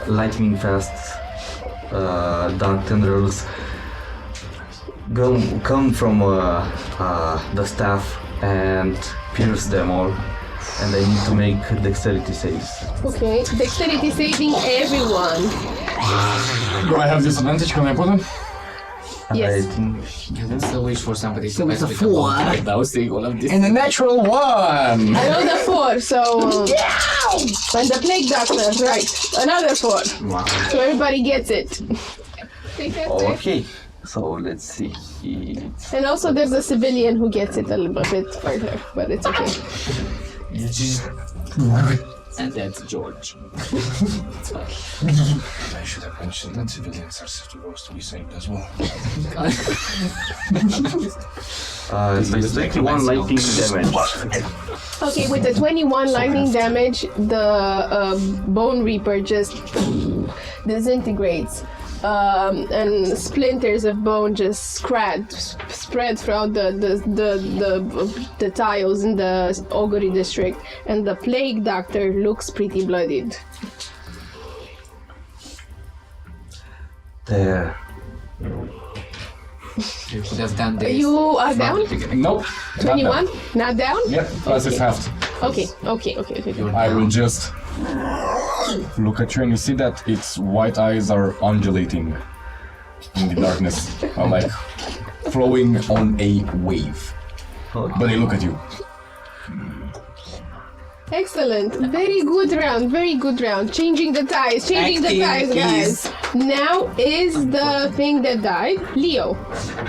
lightning fast, dark tendrils come from the staff and pierce them all, and they need to make dexterity saves. Okay, dexterity saving everyone. Do I have disadvantage? Can I put them? Yes. I think That's the wish for somebody to it's mess a with the ball. 4. Like, now seeing all of this. And a natural 1! I rolled a 4, so... And the plague doctor, right. Another 4. wow. So everybody gets it. Okay. So let's see. And also there's a civilian who gets it a little bit further, but it's okay. And that's George. I should have mentioned that civilians are supposed to be saved as well. So it's 21 lightning damage. Okay, with the 21 lightning damage, the Bone Reaper just disintegrates. And splinters of bone just spread throughout the tiles in the augury district, and the plague doctor looks pretty bloodied. There. You could have done this. You are down? Nope. 21? Not down? Yep, plus it's halved. Okay. I will just look at you and you see that its white eyes are undulating in the darkness, like flowing on a wave. But they look at you. Excellent. Very good round. Changing the ties, guys. Now is the thing that died, Leo.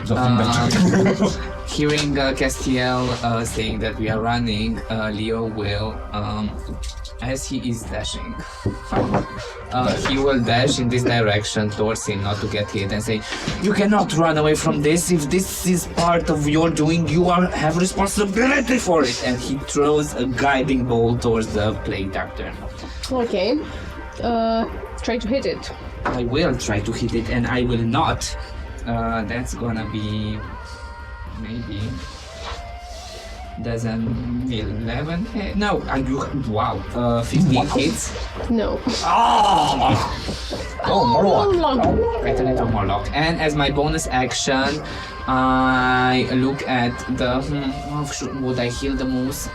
The thing that Hearing Castiel saying that we are running, Leo will, as he is dashing, he will dash in this direction towards him, not to get hit, and say, "You cannot run away from this. If this is part of your doing, you have responsibility for it." And he throws a guiding bolt towards the plague doctor. Okay. Try to hit it. I will try to hit it, and I will not. That's gonna be maybe. Does an 11 hit? No, wow. 15 hits. No. Oh, more luck. Wait a little more luck. And as my bonus action, I look at the. Would I heal the moose?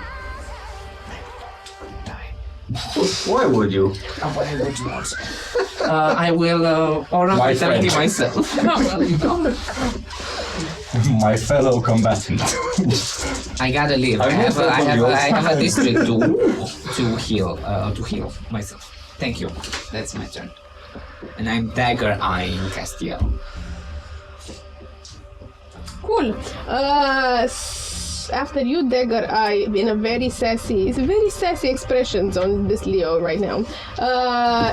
Why would you? I will aura My vitality friend. myself. My fellow combatant. I gotta live. I have a district to heal myself. Thank you. That's my turn. And I'm dagger eyeing Castiel. Cool. After you dagger eye in a very sassy expressions on this Leo right now.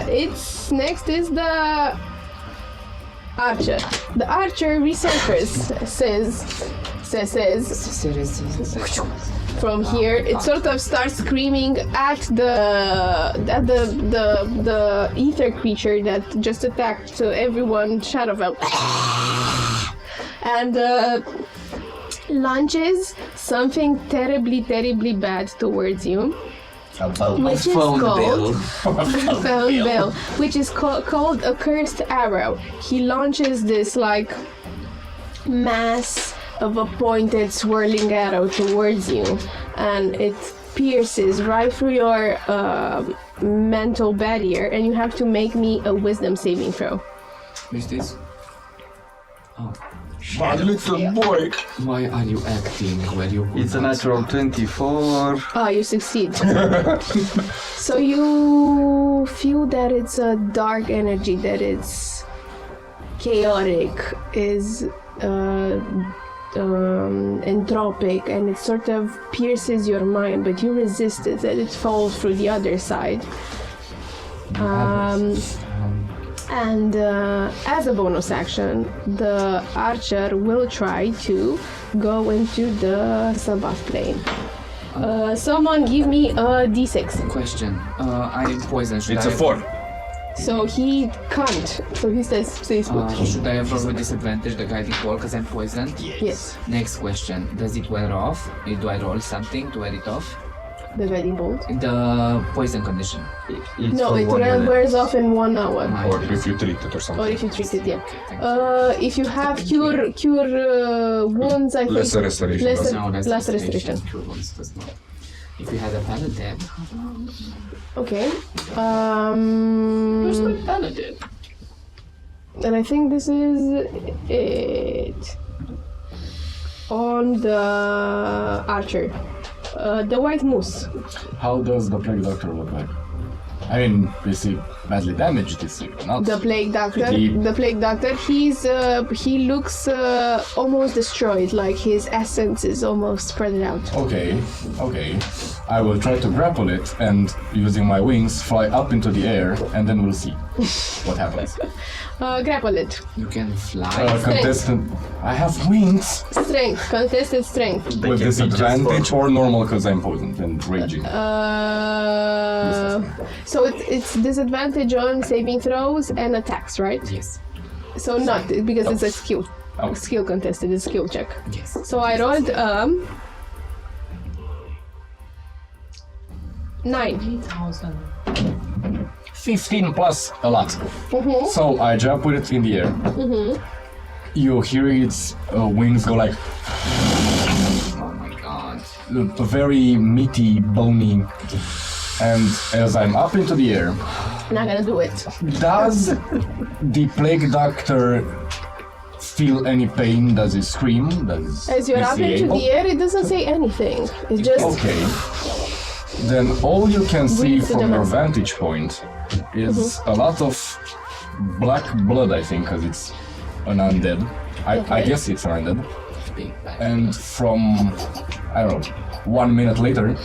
It's next is the archer. The archer resurfaces, says from here. It sort of starts screaming at the ether creature that just attacked everyone. Shadow out. And launches something terribly bad towards you, which is called phone bill, which is called a cursed arrow. He launches this like mass of a pointed swirling arrow towards you, and it pierces right through your mental barrier, and you have to make me a wisdom saving throw. Who's this? Oh. My little boy. Why are you acting where you would It's a not? natural 24. Ah, you succeed. So you feel that it's a dark energy, that it's chaotic, is entropic, and it sort of pierces your mind, but you resist it, and it falls through the other side. And as a bonus action, the archer will try to go into the Sabbath plane. Someone give me a d6. Question. I am poisoned. Should It's I a 4. So he can't. So he stays put. Should I have rolled with disadvantage the guiding ball because I'm poisoned? Yes, Next question. Does it wear off? Do I roll something to wear it off? the guiding bolt. The poison condition. It's No, for it 1 minute. wears off in 1 hour. Or if you treat it or Or something. if you treat it, yeah. Thank you. If you have cure wounds, I think Lesser restoration. Less- No, that's less restoration. restoration. Cure wounds does not. If you had a paladin. Okay. Where's my paladin? And I think this is it. On the archer. The white moose. How does the plague doctor look like? I mean, is he badly damaged? Is he not? The plague doctor. Pretty- The plague doctor. He looks almost destroyed. Like his essence is almost spread out. Okay, okay. I will try to grapple it and, using my wings, fly up into the air, and then we'll see what happens. Grapple it. You can fly. Contestant, I have wings Strength. Contested strength. with can be just disadvantage or normal because I'm poisoned and raging. So it's disadvantage on saving throws and attacks, right? Yes. So not because it's a skill. Oh. Skill contested, it's a skill check. Yes. So I rolled 9. 15 plus a lot. So I jump with it in the air. You hear its wings go like Oh my god. very meaty, bony. And as I'm up into the air, Not gonna do it. does the plague doctor feel any pain? Does he scream? As you're is up he into able? the air, it doesn't say anything. It's just Okay. Then all you can see Breathe to the from your mouth. vantage point is a lot of black blood, I think, because it's an undead. I Okay. guess it's an undead. Big bad. And from, I don't know, 1 minute later,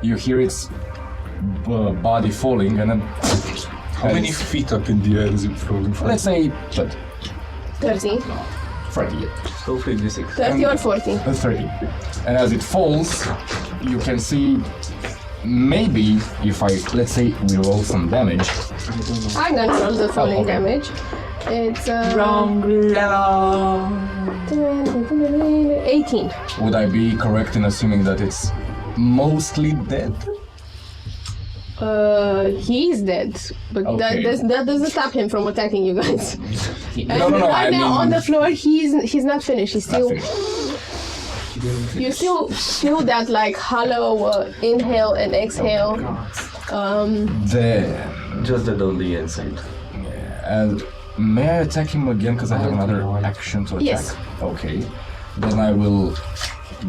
you hear its body falling, and then How many feet up in the air is it floating from? let's say 30. 30. Hopefully this is 30 or 40. 30. And as it falls, you can see maybe if I, let's say, we roll some damage. I'm gonna roll the falling okay. damage. It's Wrong level. 18. Would I be correct in assuming that it's mostly dead? He's dead, but Okay. that doesn't stop him from attacking you guys. And No, right I now mean- on the floor, he's not finished. He's still. You still feel that like hollow inhale and exhale. Then, just the only inside. and may I attack him again because I have another action to attack? Yes. Okay. Then I will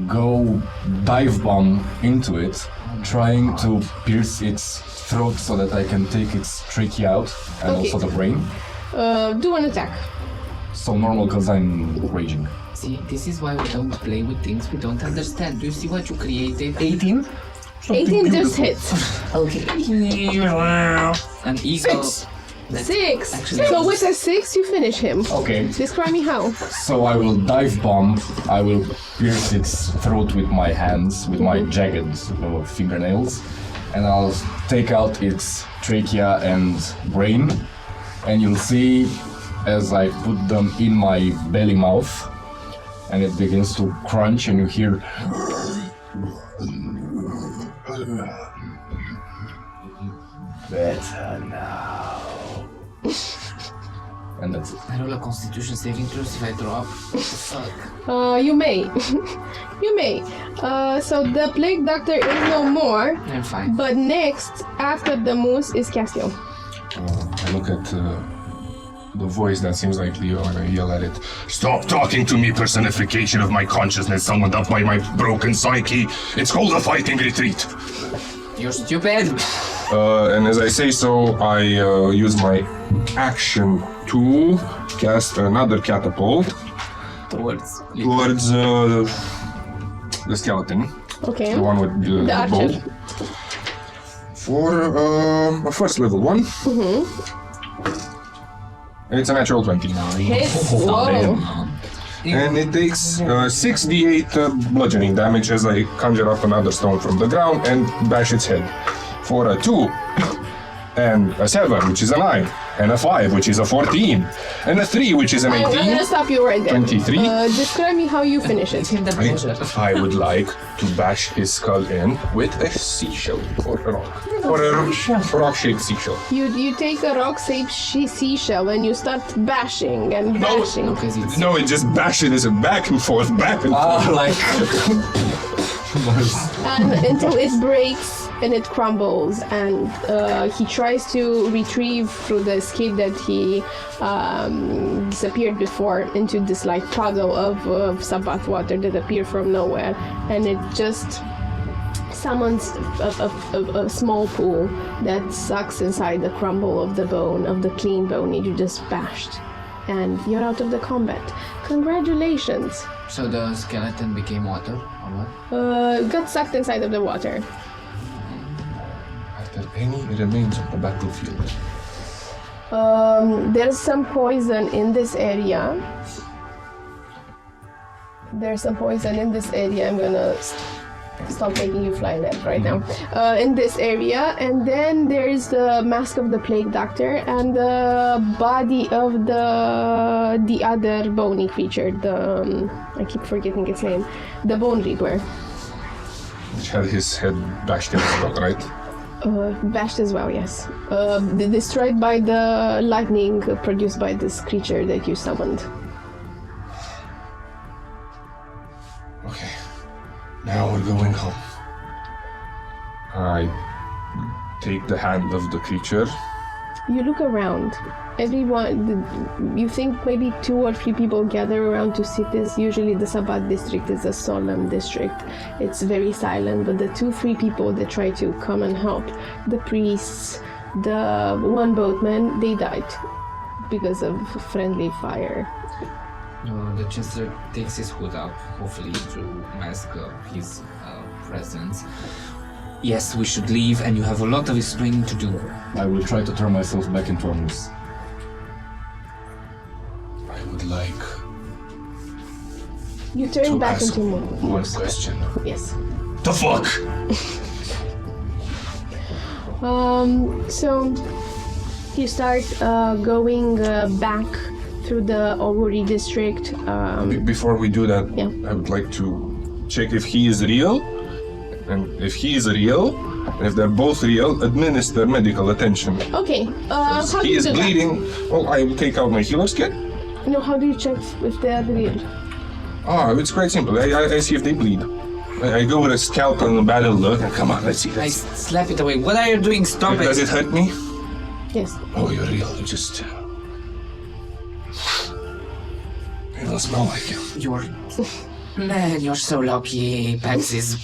go dive bomb into it, trying to pierce its throat so that I can take its trachea out and Okay. also the brain. Do an attack. So normal because I'm raging. See, this is why we don't play with things we don't understand. Do you see what you created? 18? 18 just hits. Okay. An eagle. 6. Actually- So with a 6, you finish him. Okay. Describe me how. So I will dive bomb. I will pierce its throat with my hands, with my jagged fingernails, and I'll take out its trachea and brain. And you'll see as I put them in my belly mouth, and it begins to crunch, and you hear. Better now. And that's it. I roll a constitution saving throws if I drop. Fuck. You may. You may. So the plague doctor is no more, I'm fine. but next, after the moose, is Castiel. I look at the voice that seems like Leo, and I yell at it. Stop talking to me, personification of my consciousness summoned up by my broken psyche. It's called a fighting retreat. You're stupid. And as I say so, I use my action to cast another catapult Towards the skeleton. Okay. The one with the bow. archer. For a first level one. It's a natural 20. Hits. Whoa. And it takes 6d8 bludgeoning damage as I conjure up another stone from the ground and bash its head. For a 2, and a 7, which is a 9, and a 5, which is a 14, and a 3, which is an I'm 18. gonna stop you right there. 23. Describe me how you finish it. Him that pleasure. I would like to bash his skull in with a seashell or a rock. Or a rock-shaped seashell. You take a rock-shaped seashell and you start bashing and bashing. Because it's No, it just bashes it back and forth, back and forth. like And until it breaks and it crumbles, and he tries to retrieve through the skid that he disappeared before into this like puddle of Sabbath water that appeared from nowhere, and it just summons a small pool that sucks inside the crumble of the bone, of the clean bone that you just bashed, and you're out of the combat. Congratulations! so the skeleton became water or what? Got sucked inside of the water. Are there any remains of the battlefield? There's some poison in this area. I'm gonna stop making you fly left right now. In this area, and then there's the mask of the plague doctor and the body of the other bony creature. I keep forgetting its name. The Bone Reaper. Which had his head bashed in the skull, right? Bashed as well, yes. Destroyed by the lightning produced by this creature that you summoned. Okay. Now we're going home. I take the hand of the creature. You look around. Everyone, you think maybe 2 or 3 people gather around to see this. Usually the Sabbath district is a solemn district. It's very silent, but the 2-3 people that try to come and help, the priests, the one boatman, they died because of friendly fire. The Chester takes his hood up, hopefully to mask his presence. Yes, we should leave, and you have a lot of explaining to do. I will try to turn myself back into a moose. I would like You turn to back ask into one moose. question. Yes. The fuck? So you start going back through the Oguri district. Before we do that, Yeah. I would like to check if he is real. And if he is real, and if they're both real, administer medical attention. Okay. How do He you is do bleeding. Well, I will take out my healer's kit. that? No, how do you check if they are real? It's quite simple. I see if they bleed. I go with a scalpel and a battle look, and come on, let's see. I Let's see. slap it away. What are you doing? Stop Does it hurt me? Yes. Oh, you're real. You just. You don't smell like you. You're... Man, you're so lucky. Pax is...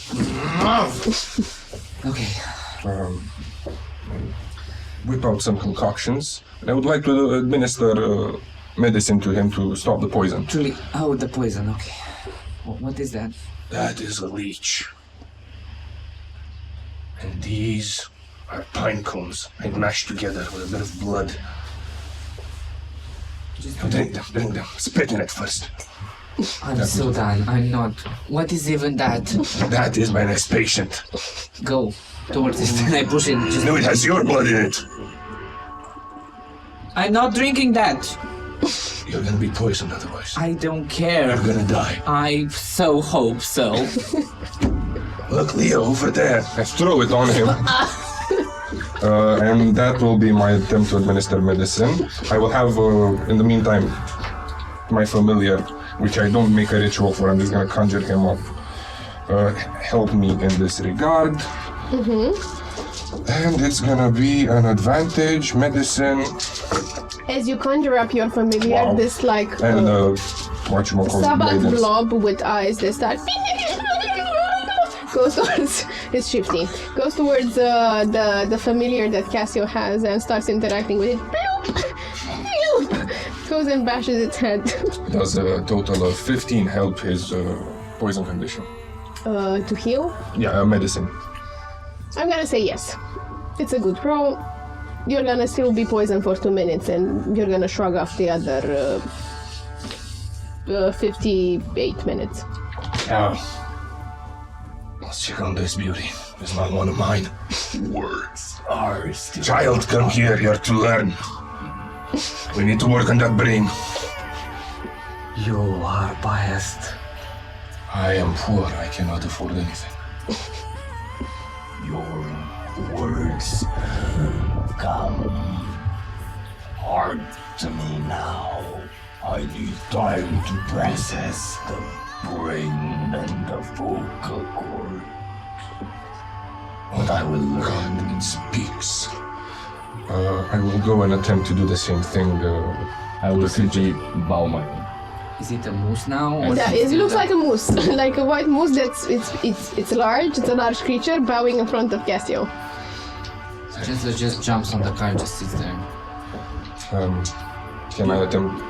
Okay. Whip out some concoctions. And I would like to administer medicine to him to stop the poison. Truly... Oh, the poison, okay. What is that? That is a leech. And these are pine cones I mashed together with a bit of blood. Now drink them, spit in it first. I'm so done. I'm not... What is even that? That is my next patient. Go towards it and I push it. Just... No, it has your blood in it. I'm not drinking that. You're gonna be poisoned otherwise. I don't care. You're gonna die. I so hope so. Look, Leo, over there. I throw it on him. And that will be my attempt to administer medicine. I will have, in the meantime, my familiar, which I don't make a ritual for. I'm just gonna conjure him up. Help me in this regard. And it's gonna be an advantage, medicine. As you conjure up your familiar, Wow. this like And whatchamacallit Sabbath bladers. blob with eyes that start goes towards it's shifty. Goes towards the familiar that Cassio has and starts interacting with it. Goes and bashes its head. Does a total of 15 help his poison condition? To heal? Yeah, medicine. I'm gonna say yes. It's a good roll. You're gonna still be poisoned for 2 minutes and you're gonna shrug off the other 58 minutes. Now, let's check on this beauty. It's not one of mine. Words are still. Child, come here. You're to learn. We need to work on that brain. You are biased. I am poor. I cannot afford anything. Your words come hard to me now. I need time to process the brain and the vocal cord. But I will learn. It speaks. I will go and attempt to do the same thing. I will simply bow my head. Is it a moose now? Or Yeah, is it still looks a- like a moose, like a white moose. It's large. It's a large creature bowing in front of Cassio. Just jumps on the car, just sits there. Can I attempt?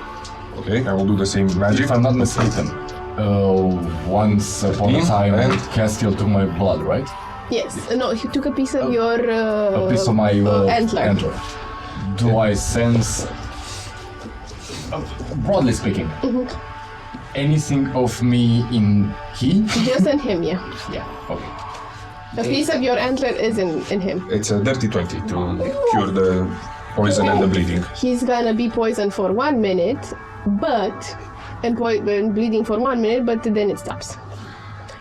Okay, I will do the same magic. If I'm not mistaken, once upon a time, And? Castiel took my blood, right? Yes. No, he took a piece of your A piece of my antler. Do I sense, broadly speaking, anything of me in he? Just in him, yeah. Yeah. Okay. A piece of your antler is in him. It's a dirty 20 to cure the poison and the bleeding. He's gonna be poisoned for 1 minute, and bleeding for 1 minute, but then it stops.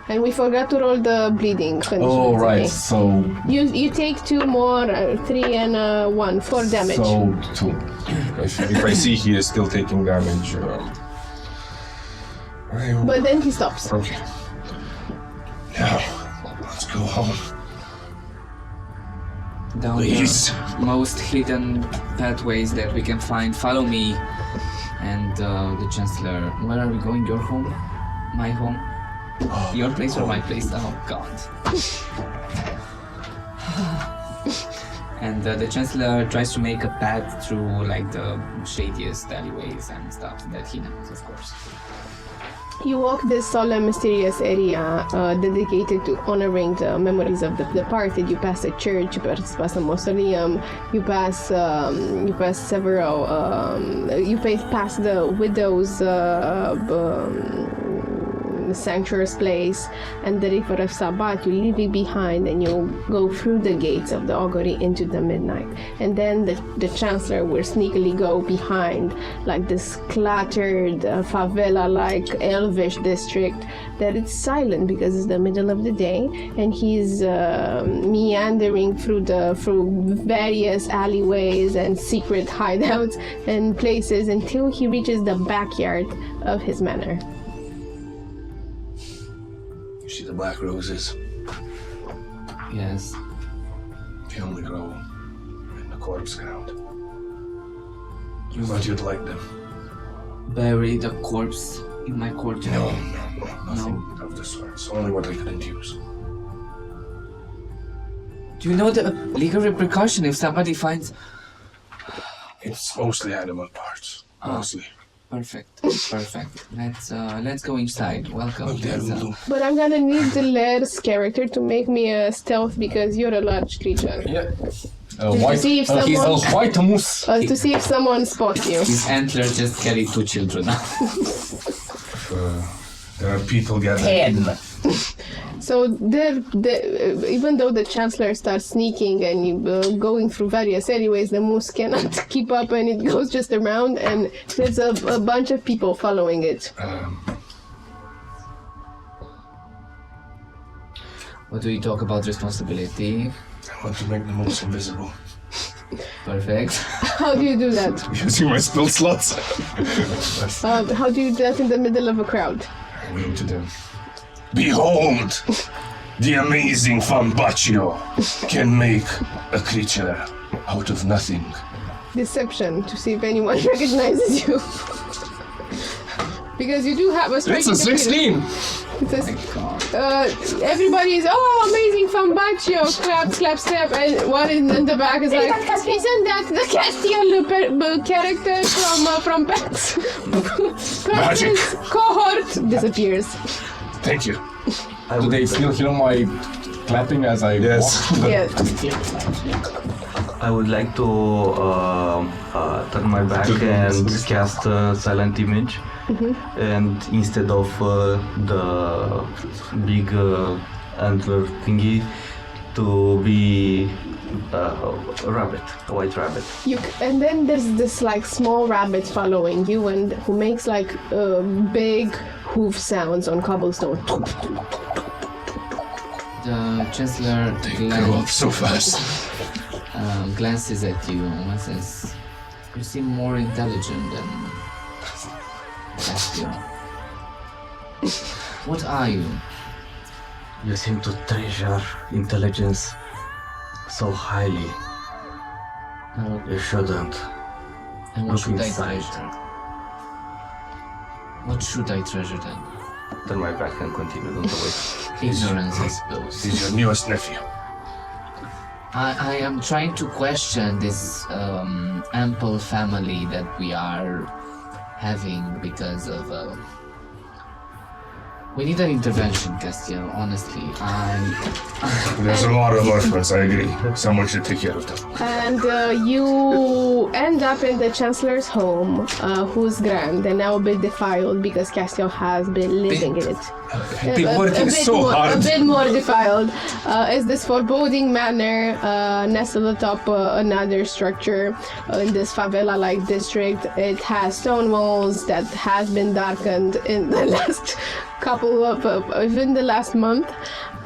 And we forgot to roll the bleeding condition. Oh, It's right. okay. So, You take 2 more, 3 and 1, 4 damage. so 2. If I see he is still taking damage, I will... But then he stops. Okay. Now, let's go home. Down Please. the most hidden pathways that we can find. Follow me. And the Chancellor. Where are we going? Your home? My home? Your place or my place? Oh God. And the Chancellor tries to make a path through like the shadiest alleyways and stuff that he knows, of course. You walk this solemn, mysterious area dedicated to honoring the memories of the departed. You pass a church, you pass a mausoleum, you pass several, you pass the widow's sanctuary's place and the river of Sabbat. You leave it behind and you go through the gates of the augury into the midnight. And then the Chancellor will sneakily go behind like this cluttered favela-like elvish district that it's silent because it's the middle of the day, and he's meandering through various alleyways and secret hideouts and places until he reaches the backyard of his manor. You see the black roses? Yes. They only grow in the corpse ground. You thought you'd like them. Bury the corpse in my courtyard. No, nothing of the sort. It's only what I couldn't use. Do you know the legal repercussion if somebody finds? It's mostly animal parts. Mostly. Perfect. Let's go inside. Welcome. Up there, Let's, Lulu. But I'm gonna need the Lair's character to make me a stealth because you're a large creature. Yeah. To see if He's a someone- white moose. To see if someone spots you. His antler just carried 2 children. There are people gathering. 10. So even though the Chancellor starts sneaking and going through various alleyways, the moose cannot keep up and it goes just around, and there's a bunch of people following it. What do you talk about responsibility? I want to make the moose invisible. Perfect. How do you do that? Using my spell slots. How do you do that in the middle of a crowd? I wave to them. Behold! The amazing Fan Baccio can make a creature out of nothing deception to see if anyone recognizes you. Because you do have a It's a 16! It says, everybody is, oh, amazing, Fambaccio, clap, step, and one in the back is like, isn't that the Castiel character from Pax? Magic. Cohort disappears. Thank you. Do they still hear my clapping as I Yes. walk? Yes. I would like to turn my back and cast a silent image. And instead of the big antler thingy, to be a rabbit, a white rabbit. And then there's this like small rabbit following you, and who makes like big hoof sounds on cobblestone. The Chancellor Grow up so fast. glances at you and says, "You seem more intelligent than Castiel. What are you?" You seem to treasure intelligence so highly. You shouldn't. And what Look should inside. I treasure? What should I treasure then? Turn my back and continue, don't wait. Ignorance, I suppose. He's your newest nephew. I am trying to question this ample family that we are having because of. We need an intervention, Castiel. Honestly, There's a lot of orphans, I agree. Someone should take care of them. And you end up in the Chancellor's home, whose grand and now a bit defiled because Castiel has been living in it. Been working so hard. A bit more defiled. Is this foreboding manor nestled atop another structure in this favela-like district. It has stone walls that has been darkened in the last couple of even the last month,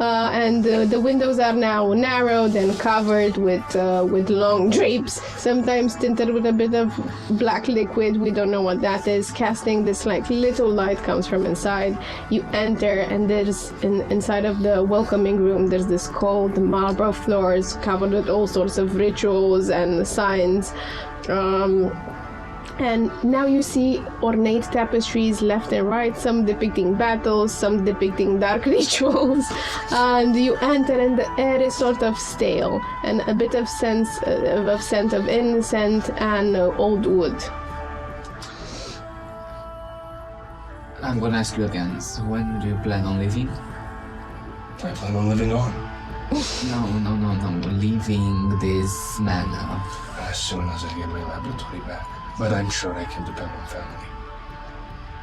and the windows are now narrowed and covered with long drapes, sometimes tinted with a bit of black liquid. We don't know what that is. Casting this like little light comes from inside. You enter, and there's inside of the welcoming room there's this cold marble floors covered with all sorts of rituals and signs. And now you see ornate tapestries left and right, some depicting battles, some depicting dark rituals. And you enter and the air is sort of stale and a bit of scent of incense and old wood. I'm gonna ask you again. So when do you plan on leaving? I plan on living on. No. Leaving this manor. As soon as I get my laboratory back. But I'm sure I can depend on family.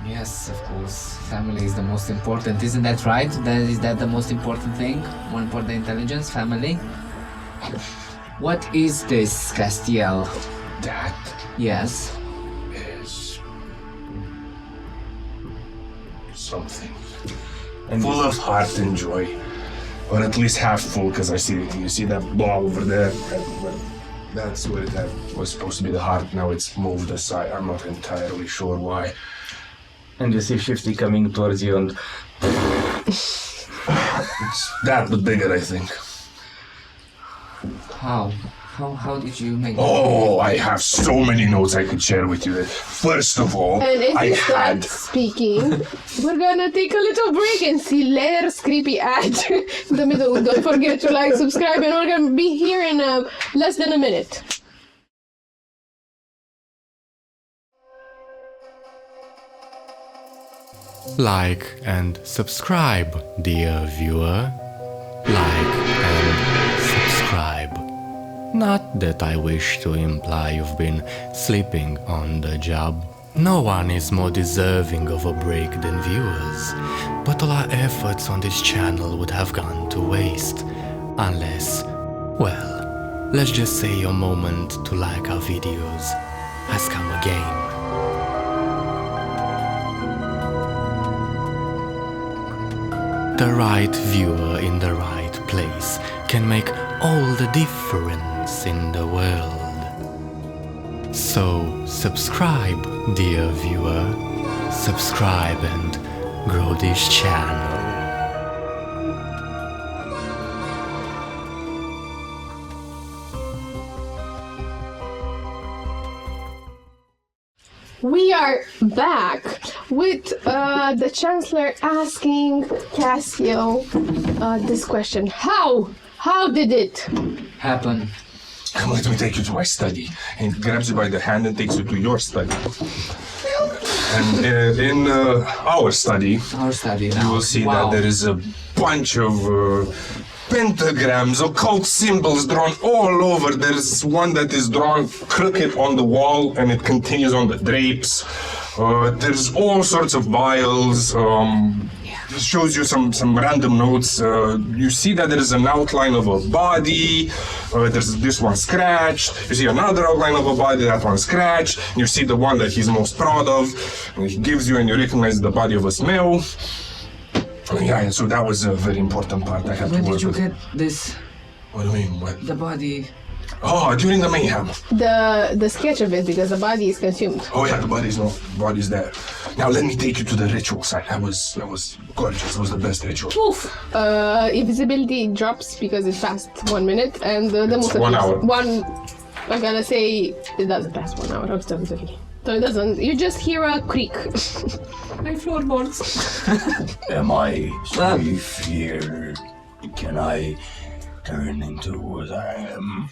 Yes, of course. Family is the most important, isn't that right? Is that the most important thing? More important than intelligence? Family? What is this, Castiel? That Yes. is something. And Full of heart and joy. Or at least half full, because you see that ball over there. That's where that was supposed to be the heart. Now it's moved aside. I'm not entirely sure why. And you see Shifty coming towards you and It's that, but bigger, I think. How? How did you make Oh, I have so many notes I could share with you. First of all, And as I you start had... speaking, we're gonna take a little break and see Lair's creepy ad in the middle. Don't forget to like, subscribe, and we're gonna be here in less than a minute. Like and subscribe, dear viewer. Like and subscribe. Not that I wish to imply you've been sleeping on the job. No one is more deserving of a break than viewers, but all our efforts on this channel would have gone to waste unless, well, let's just say your moment to like our videos has come again. The right viewer in the right place can make all the difference in the world. So subscribe, dear viewer. Subscribe and grow this channel. We are back with the Chancellor asking Cassio this question. How did it Happen. Come, let me take you to my study. And he grabs you by the hand and takes you to your study. And in our study, you will see that there is a bunch of pentagrams, occult symbols drawn all over. There's one that is drawn crooked on the wall and it continues on the drapes. There's all sorts of vials. It shows you some random notes. You see that there is an outline of a body. There's this one scratched. You see another outline of a body, that one scratched. You see the one that he's most proud of. And he gives you and you recognize the body of a smell. Yeah, and so that was a very important part I had to When work did you with. get this? What do you mean? What? The body. Oh, during the mayhem. the sketch of it because the body is consumed? Oh yeah, the body's there. Now let me take you to the ritual site. That was gorgeous. It was the best ritual. Poof! Invisibility drops because it passed 1 minute, and the most 1 hour. I'm gonna say it doesn't pass 1 hour. So it doesn't. You just hear a creak. My floorboards. Am I safe here? Can I turn into what I am?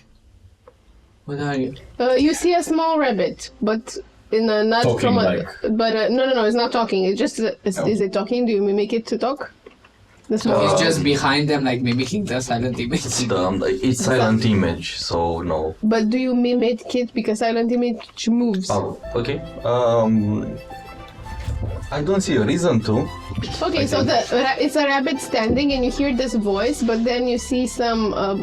What are you? You see a small rabbit, but in a not Talking from a. like- But no, it's not talking. It's just is it talking? Do you mimic it to talk? The small. He's just behind them, like mimicking the silent image. It's silent image, so no. But do you mimic it because silent image moves? Oh, okay. I don't see a reason to. Okay, so it's a rabbit standing, and you hear this voice, but then you see some a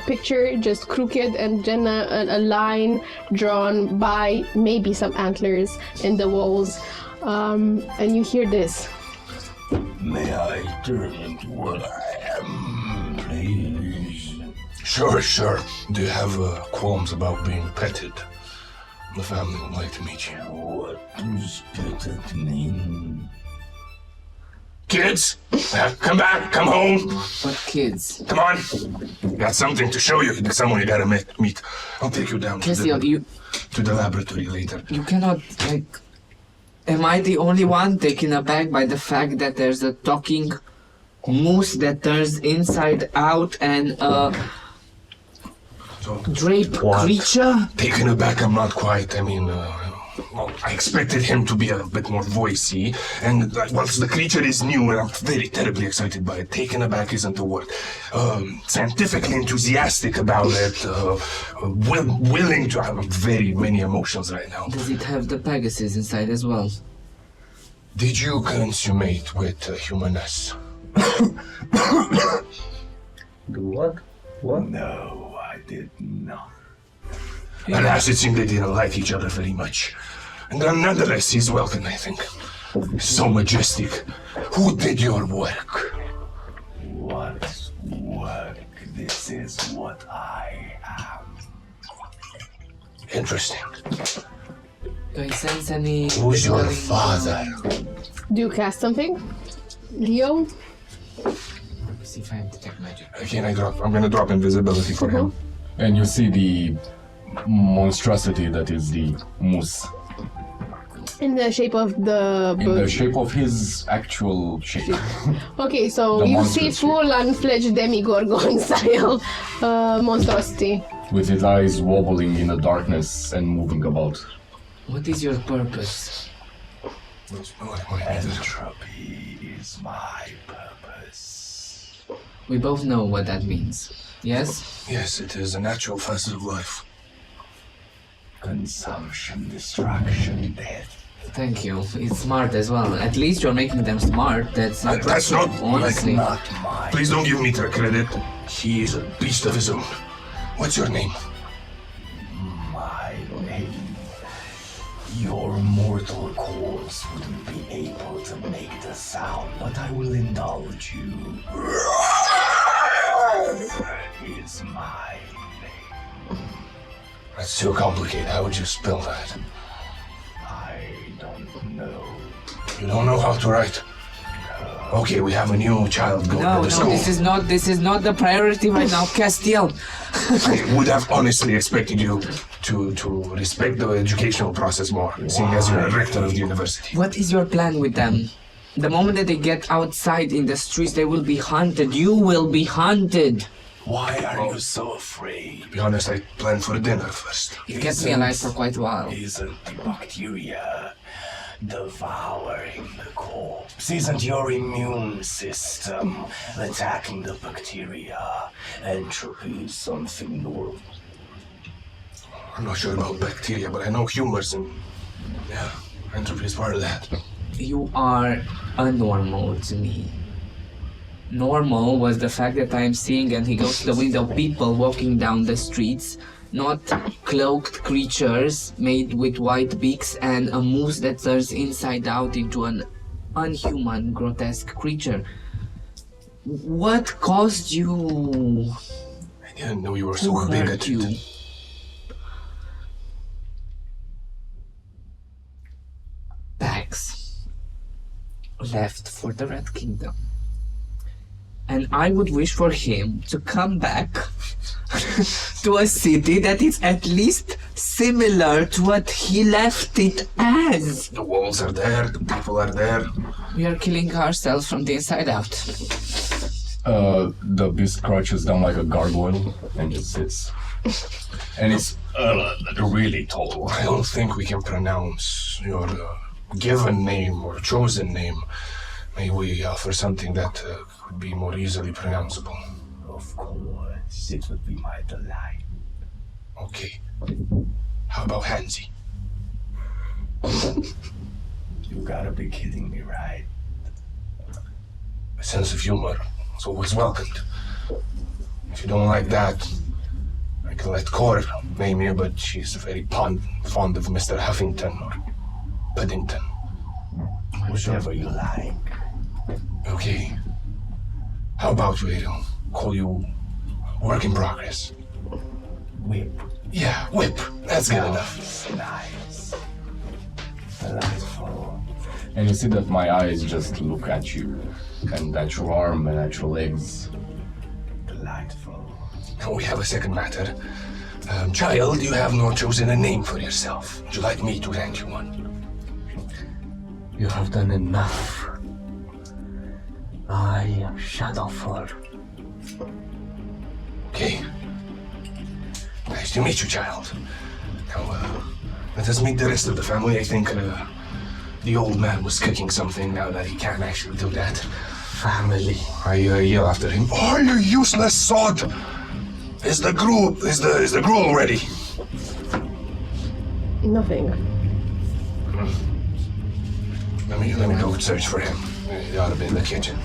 picture just crooked, and then a line drawn by maybe some antlers in the walls, and you hear this. May I turn into what I am, please? Sure. Do you have qualms about being petted? The family would like to meet you. What does petted mean? Kids, come back, come home. What kids? Come on. Got something to show you. Someone you gotta meet. I'll take you down Cassio, to the laboratory later. you cannot, like... Am I the only one taken aback by the fact that there's a talking moose that turns inside out and a draped creature? Taken aback, I'm not quite. I mean, I expected him to be a bit more voicey, and once the creature is new, and I'm very terribly excited by it. Taken aback isn't the word. Scientifically enthusiastic about it, willing to have very many emotions right now. Does it have the Pegasus inside as well? Did you consummate with humanness? Do what? What? No, I did not. Alas, it seemed they didn't like each other very much. And nonetheless, he's welcome, I think. So majestic. Who did your work? What work? This is what I am. Interesting. Do I sense any... Who's your father? Do you cast something, Leo? See if I have detect magic. I'm gonna drop invisibility for him. And you see the monstrosity that is the moose. In the shape of the In the shape of his actual shape. Okay, so The you see monstrous shape. full unfledged demigorgon style monstrosity. With his eyes wobbling in the darkness and moving about. What is your purpose? Entropy is my purpose. We both know what that means. Yes? Yes, it is a natural facet of life. Consumption, destruction, death. Thank you. It's smart as well. At least you're making them smart. That's That's impressive, not- honestly. Not mine. Please don't give Mitra credit. He is a beast of his own. What's your name? My name. Your mortal corpse wouldn't be able to make the sound, but I will indulge you. Is my name. That's too complicated. How would you spell that? I don't know. You don't know how to write? Okay, we have a new child going No, to the school. this is not the priority right now, Castiel. I would have honestly expected you to respect the educational process more, seeing as you're a rector of the university. What is your plan with them? The moment that they get outside in the streets, they will be hunted. You will be hunted. Why are you so afraid? To be honest, I planned for dinner first. It kept me alive for quite a while. Isn't the bacteria devouring the corpse? Isn't your immune system attacking the bacteria? Entropy is something normal. I'm not sure about bacteria, but I know humors and yeah, entropy is part of that. You are abnormal to me. Normal was the fact that I am seeing, and he goes to the window, people walking down the streets, not cloaked creatures made with white beaks and a moose that turns inside out into an unhuman, grotesque creature. What caused you? I didn't know you were to so hurt bigoted. you? Pax left for the Red Kingdom. And I would wish for him to come back to a city that is at least similar to what he left it as. The walls are there, the people are there. We are killing ourselves from the inside out. The beast crouches down like a gargoyle and just sits. And it's really tall. I don't think we can pronounce your given name or chosen name. May we offer something that could be more easily pronounceable? Of course, it would be my delight. Okay. How about Hansi? You gotta be kidding me, right? A sense of humor is always welcomed. If you don't like that, I can let Cor name you, but she's very fond of Mr. Huffington or Puddington. Whichever you like. Okay. How about we call you Work in Progress? Whip. Yeah, Whip. That's good enough. Nice. Delightful. And you see that my eyes just look at you, and at your arm and at your legs. Delightful. Now we have a second matter. Child, you have not chosen a name for yourself. Would you like me to grant you one? You have done enough. I am Shadowfall. Okay. Nice to meet you, child. Now, let us meet the rest of the family. I think the old man was cooking something now that he can't actually do that. Family. I yell after him. Oh, you useless sod! Is the gruel ready? Nothing. Let me go search for him. He ought to be in the kitchen.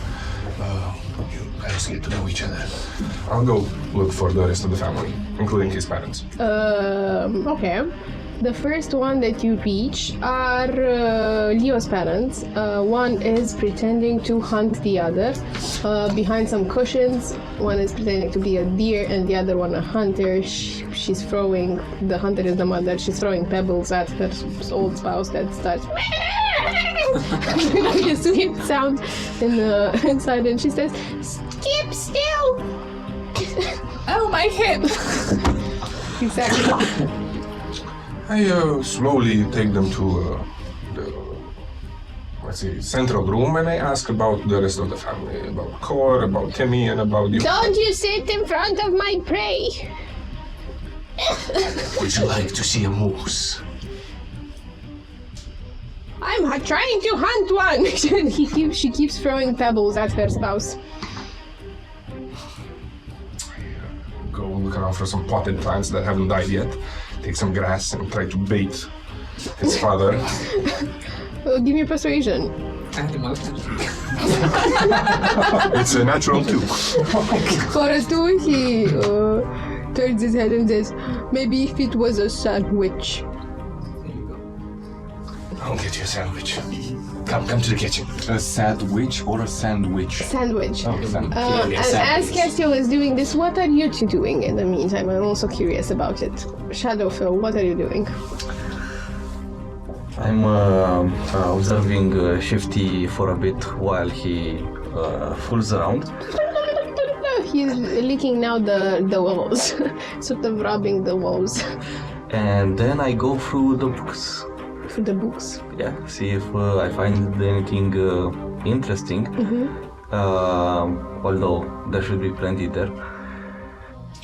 You guys get to know each other. I'll go look for the rest of the family, including his parents. Okay. The first one that you reach are Leo's parents. One is pretending to hunt the other behind some cushions. One is pretending to be a deer and the other one a hunter. She's throwing, the hunter is the mother, she's throwing pebbles at her old spouse that starts a sweet sound inside, and she says, "Keep still!" Oh, my hip! Exactly. I slowly take them to the central room, and I ask about the rest of the family, about Cor, about Timmy, and about you. Don't you sit in front of my prey! Would you like to see a moose? I'm trying to hunt one! She keeps throwing pebbles at her spouse. Go look around for some potted plants that haven't died yet. Take some grass and try to bait his father. Give me a persuasion. Animal. It's a natural 2. For a 2, he turns his head and says, "Maybe if it was a sandwich." I'll get you a sandwich. Come to the kitchen. A sandwich or a sandwich? Sandwich. Oh, sandwich. And as Castiel is doing this, what are you two doing in the meantime? I'm also curious about it. Shadowfell, what are you doing? I'm observing Shifty for a bit while he fools around. He's licking now the walls, sort of rubbing the walls. And then I go through the books. For the books. Yeah, see if I find anything interesting. Although there should be plenty there.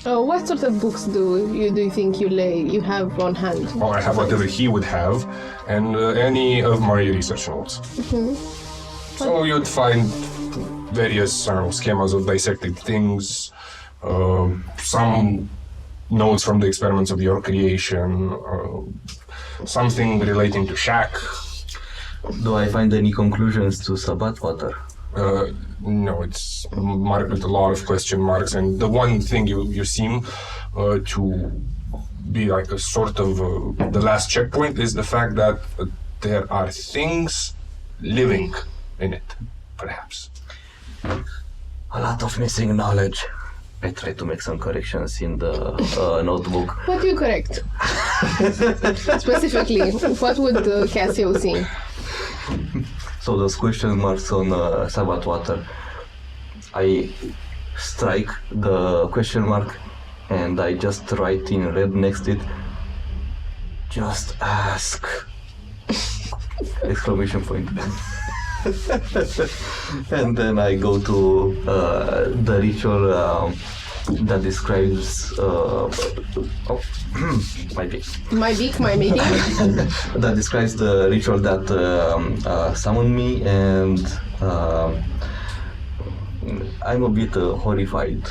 What sort of books do you think you have on hand? Oh, I have whatever he would have, and any of my research notes. So you'd find various, I don't know, schemas of dissecting things, some notes from the experiments of your creation, something relating to Shack. Do I find any conclusions to Sabbath water? No, it's marked with a lot of question marks, and the one thing you seem to be like a sort of the last checkpoint is the fact that there are things living in it, perhaps. A lot of missing knowledge. I try to make some corrections in the notebook. What do you correct? Specifically, what would Cassio see? So those question marks on Sabbath water, I strike the question mark and I just write in red next to it, just ask! Exclamation point. And then I go to the ritual that describes my beak. My beak, my meeting? That describes the ritual that summoned me, and I'm a bit horrified.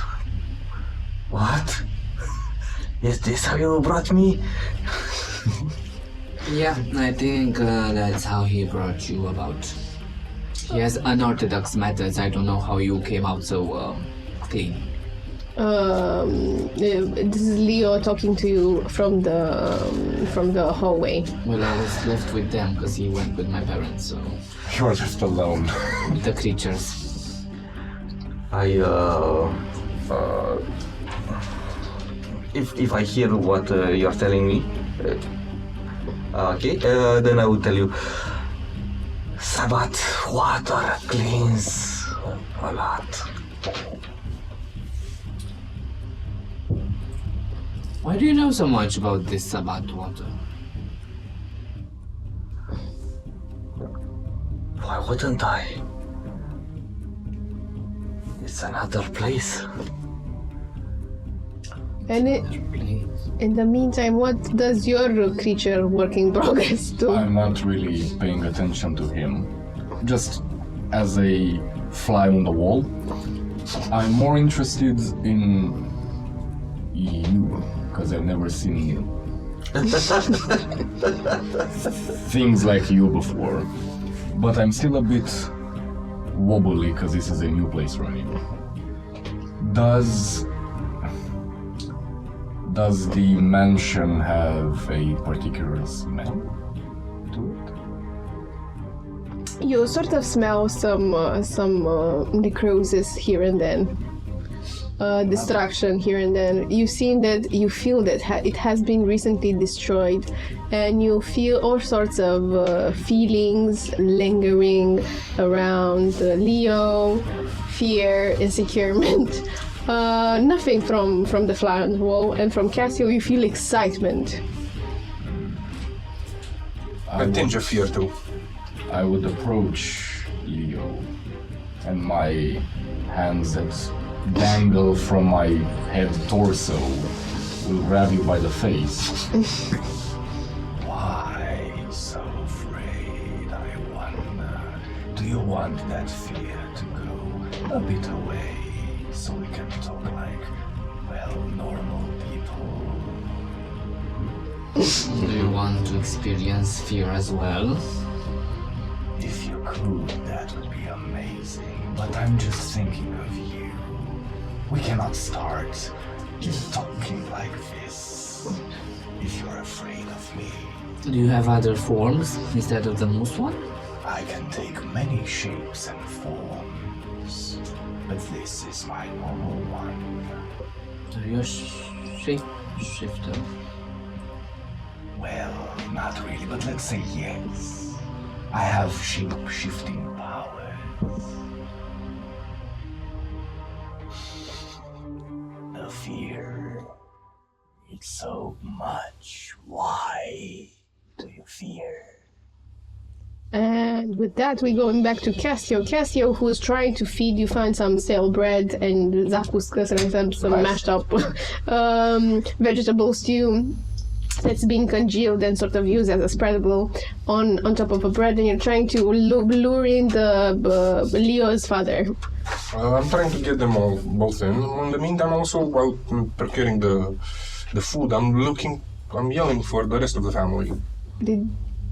What? Is this how you brought me? Yeah, I think that's how he brought you about. He has unorthodox methods. I don't know how you came out so clean. This is Leo talking to you from the hallway. Well, I was left with them because he went with my parents, so... You are left alone. The creatures. If I hear what you're telling me, okay, then I will tell you. Sabbath water cleans a lot. Why do you know so much about this Sabbath water? Why wouldn't I? It's another place. And in the meantime, what does your creature work in progress do? I'm not really paying attention to him. Just as a fly on the wall. I'm more interested in you, because I've never seen things like you before. But I'm still a bit wobbly because this is a new place for me. Does the mansion have a particular smell to it? You sort of smell some necrosis here and then, destruction here and then. You feel that it has been recently destroyed, and you feel all sorts of feelings lingering around Leo, fear, insecurement. Nothing from the fly on the wall, and from Cassio you feel excitement. A tinge of fear too. I would approach Leo, and my hands that dangle from my head torso will grab you by the face. Why so afraid, I wonder? Do you want that fear to go a bit away so we can talk like, well, normal people? Do you want to experience fear as well? If you could, that would be amazing. But I'm just thinking of you. We cannot start just talking like this if you're afraid of me. Do you have other forms instead of the moose one? I can take many shapes and forms, but this is my normal one. So you're shapeshifter. Well, not really, but let's say yes. I have shape-shifting powers. The fear. It's so much. Why do you fear? And with that, we're going back to Cassio. Cassio, who's trying to feed you, find some stale bread and zapuskas and some mashed up vegetable stew that's been congealed and sort of used as a spreadable on top of a bread, and you're trying to lure in the Leo's father. I'm trying to get them all both in. In the meantime, also, while procuring the food, I'm yelling for the rest of the family.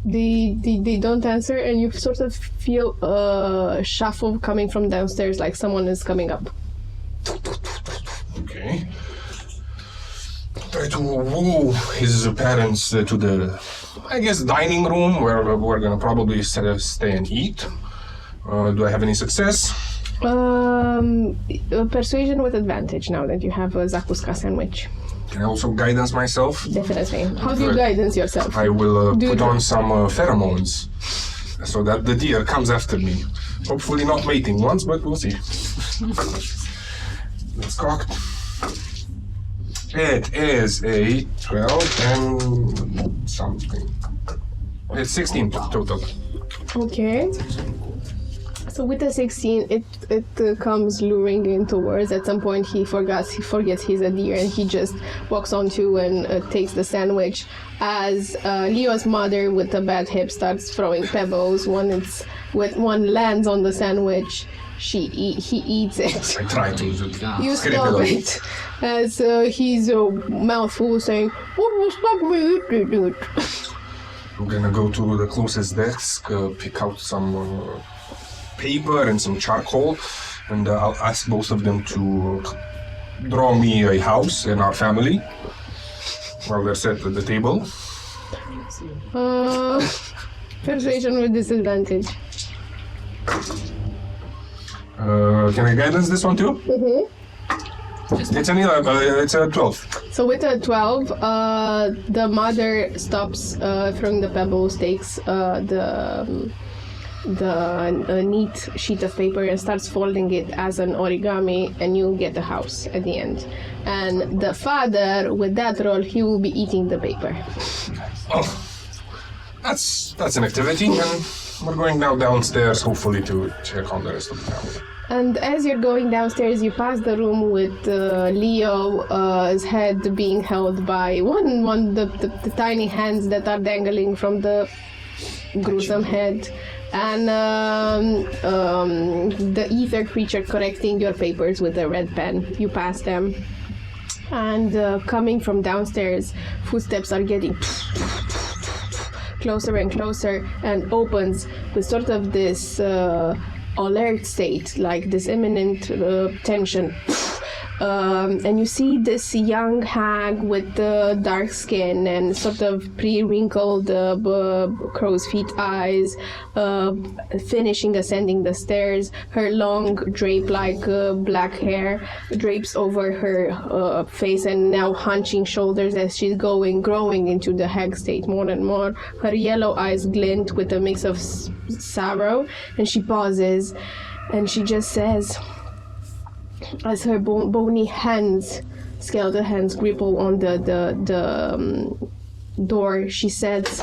They don't answer, and you sort of feel a shuffle coming from downstairs, like someone is coming up. Okay. Try to woo his parents to the, I guess, dining room where we're gonna probably stay and eat. Do I have any success? Persuasion with advantage now that you have a zakuska sandwich. Can I also guidance myself? Definitely. How do you guidance yourself? I will put on some pheromones so that the deer comes after me. Hopefully not mating once, but we'll see. It's cocked. It is a 12 and something. It's 16 total. Okay. So with the 16, it comes luring in towards. At some point, he forgets he's a deer, and he just walks onto and takes the sandwich. As Leo's mother, with a bad hip, starts throwing pebbles. One lands on the sandwich. He eats it. I try to. You stop it. As he's a mouthful saying, "Oh, stop me eating it." I'm gonna go to the closest desk, pick out some paper and some charcoal, and I'll ask both of them to draw me a house and our family while they're set at the table. Persuasion with disadvantage. Can I guidance this one too? Mm-hmm. It's an 11. It's a 12. So with a 12, the mother stops throwing the pebbles, takes the neat sheet of paper and starts folding it as an origami, and you get a house at the end. And the father, with that roll, he will be eating the paper. Oh, that's an activity, and we're going now downstairs, hopefully to check on the rest of the family. And as you're going downstairs, you pass the room with Leo's head being held by the tiny hands that are dangling from the gruesome head, and the ether creature correcting your papers with a red pen. You pass them, and coming from downstairs, footsteps are getting closer and closer, and opens with sort of this alert state, like this imminent tension. And you see this young hag with the dark skin and sort of pre-wrinkled crow's feet eyes, finishing ascending the stairs. Her long drape-like black hair drapes over her face, and now hunching shoulders as she's growing into the hag state more and more. Her yellow eyes glint with a mix of sorrow, and she pauses, and she just says, as her bony hands, skeletal hands, grapple on the door, she says,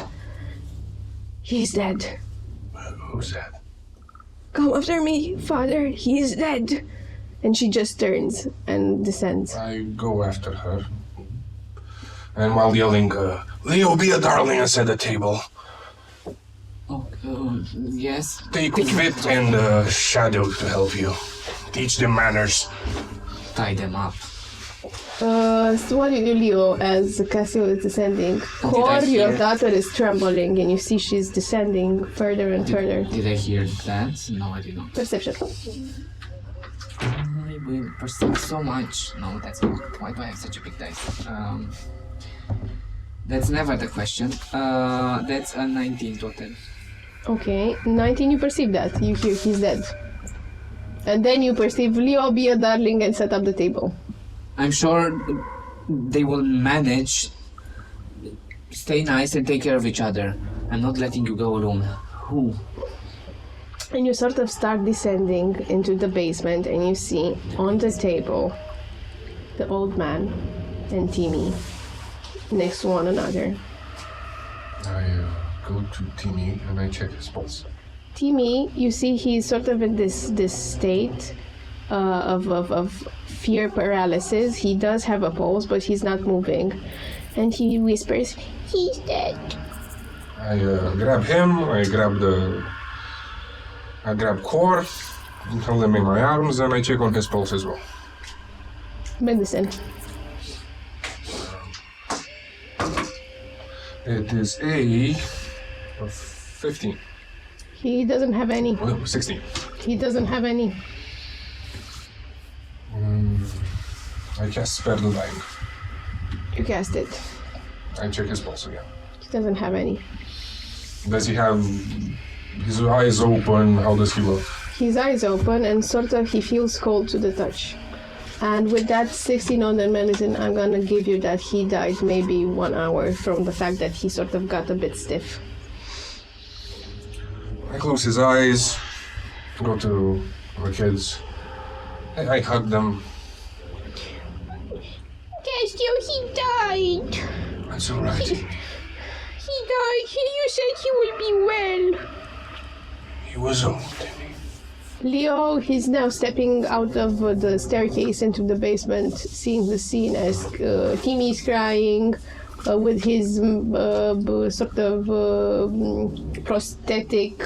"He's dead." Who's that? "Come after me, father, he's dead." And she just turns and descends. I go after her. And while yelling, Leo, be a darling and set the table. Oh, yes. Take Wit and Shadow to help you. Teach them manners. Tie them up. So what do you do, Leo, as Cassio is descending? Cor, your daughter, is trembling, and you see she's descending further and further. Did I hear that? No, I did not. Perception. I will perceive so much. No, that's not. Why do I have such a big dice? That's never the question. That's a 19 total. Okay, 19, you perceive that. You hear he's dead. And then you perceive Leo, be a darling, and set up the table. I'm sure they will manage Stay nice and take care of each other. I'm not letting you go alone. Who? And you sort of start descending into the basement, and you see on the table the old man and Timmy next to one another. I go to Timmy and I check his pulse. Timmy, you see he's sort of in this state of fear paralysis. He does have a pulse, but he's not moving. And he whispers, "He's dead." I grab him, I grab Kor, hold them in my arms, and I check on his pulse as well. Medicine. It is a 15. He doesn't have any. Oh, 16. He doesn't have any. I cast Spare the Dying. You cast it. I check his pulse again. He doesn't have any. Does he have his eyes open? How does he look? His eyes open and sort of he feels cold to the touch. And with that 16 on the medicine, I'm gonna give you that he died maybe 1 hour from the fact that he sort of got a bit stiff. I close his eyes, go to my kids. I hug them. Castiel, he died. That's all right. He died. You said he would be well. He was old. Leo, he's now stepping out of the staircase into the basement, seeing the scene as Timmy's crying with his sort of prosthetic,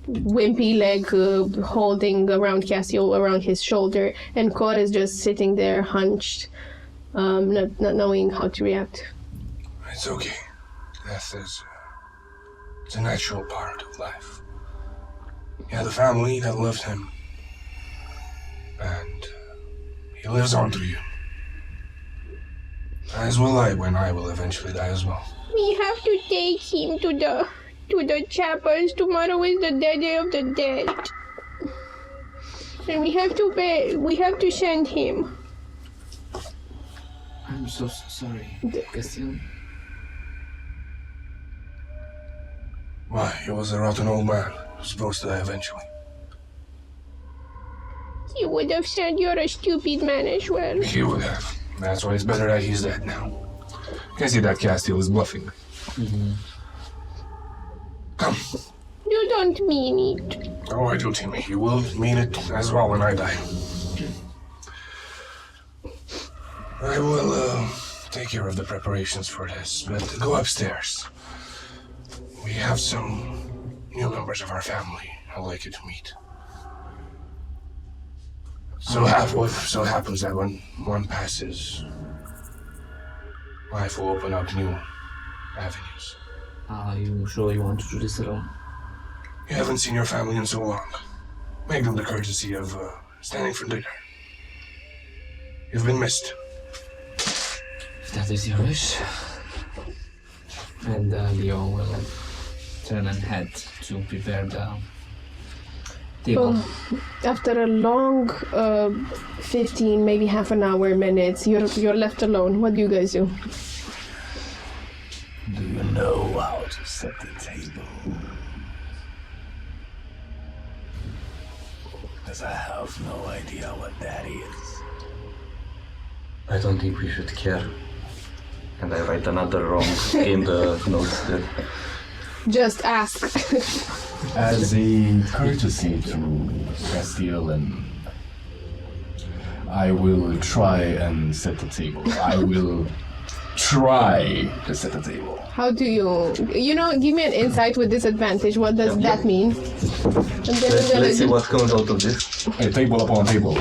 wimpy leg holding around Castiel around his shoulder, and Kor is just sitting there hunched, not knowing how to react. It's okay. Death is it's a natural part of life. He had a family that loved him, and he lives on through you. As will I when I will eventually die as well. We have to take him to the chapels. Tomorrow is the day of the dead, and we have to send him. I'm so sorry, Castiel. Why? He was a rotten old man. He was supposed to die eventually. You would have said you're a stupid man as well. He would have. That's why it's better that he's dead now. You can see that Castiel is bluffing. Come. You don't mean it. Oh, I do, Timmy. You will mean it as well when I die. I will take care of the preparations for this, but go upstairs. We have some new members of our family I'd like you to meet. So happens that when one passes, life will open up new avenues. Are you sure you want to do this alone? You haven't seen your family in so long. Make them the courtesy of standing for dinner. You've been missed. If that is your wish. And Leo will turn and head to prepare the table. After a long 15, maybe half an hour, minutes, you're left alone. What do you guys do? Do you know how to set the table? Because I have no idea what that is. I don't think we should care. And I write another wrong in the notes there. Just ask. As a courtesy to Castiel, and I will try and set the table. I will try to set the table. How do you give me an insight with disadvantage. What does that mean? And then Let's see what comes out of this. A table upon table.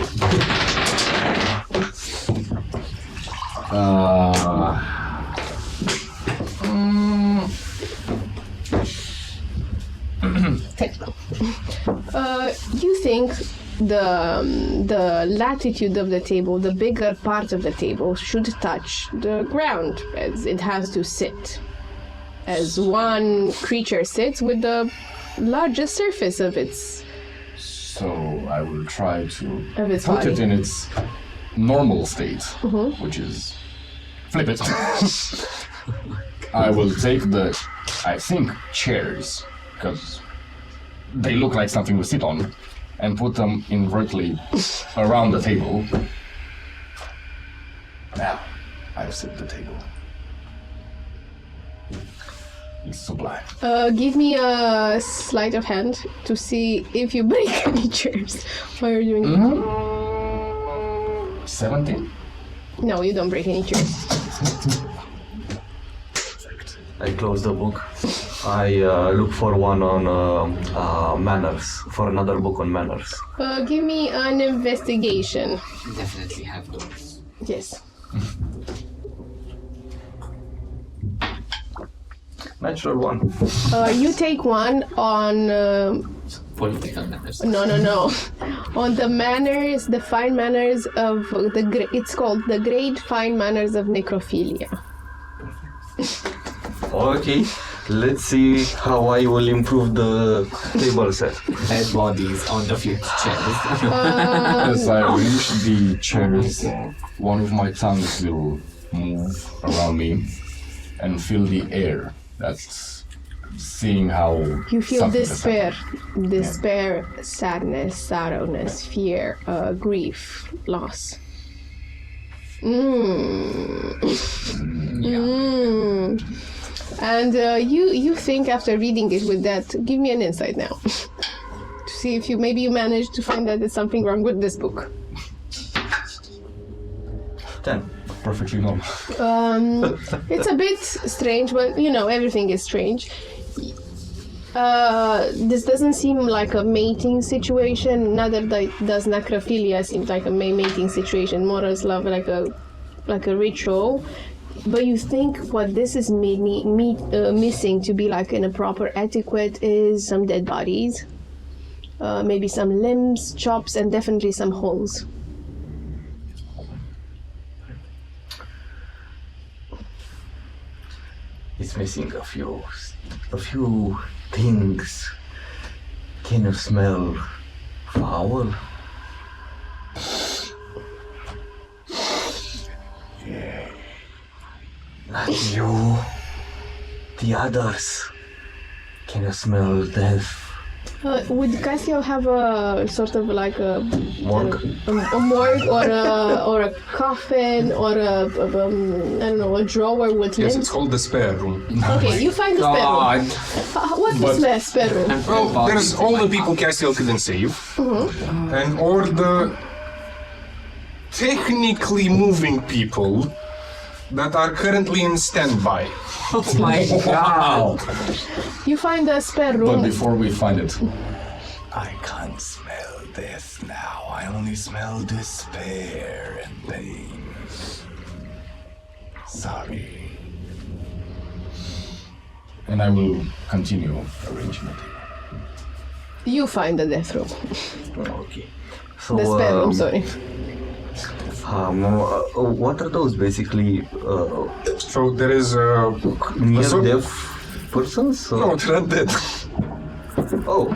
You think the latitude of the table, the bigger part of the table, should touch the ground, as it has to sit. As one creature sits with the largest surface of its So I will try to Of its put body. it in its normal state, which is flip it. I will take the, I think, chairs, because they look like something to sit on, and put them invertly around the table. Now, I've set the table. It's sublime. Give me a sleight of hand to see if you break any chairs while you're doing it. 17. No, you don't break any chairs. I close the book. I look for one on manners, for another book on manners. Give me an investigation. Definitely have those. Yes. Natural one. You take one on... Political manners. No. On the manners, the fine manners of it's called the Great Fine Manners of Necrophilia. Okay, let's see how I will improve the table set. Dead bodies on the few chairs. As I reach the chairs, one of my tongues will move around me and fill the air. That's seeing how You feel something has despair, sadness, sorrowness, fear, grief, loss. And you think after reading it with that, give me an insight now. To see if you manage to find that there's something wrong with this book. 10. perfectly normal. It's a bit strange, but everything is strange. This doesn't seem like a mating situation. Neither does necrophilia seem like a mating situation. More as love, like a ritual. But you think what this is missing to be like in a proper etiquette is some dead bodies, maybe some limbs, chops, and definitely some holes. It's missing a few things. Can you smell foul? Yeah. Not you. The others. Can you smell death? Would Cassio have a sort of like a Morgue? a morgue or a coffin or a drawer with Yes, limbs? it's called the spare room. Okay, you find the spare room. What's the spare room? Well, there's all the people Castiel couldn't save, and all the technically moving people that are currently in standby. Oh my god! You find the spare But room. before we find it, I can't smell death now. I only smell despair and pain. Sorry. and I will continue arranging it. You find the death room. Okay. So, The spare room, sorry. what are those basically? So there is a Near-death persons? no, they're not dead. Oh,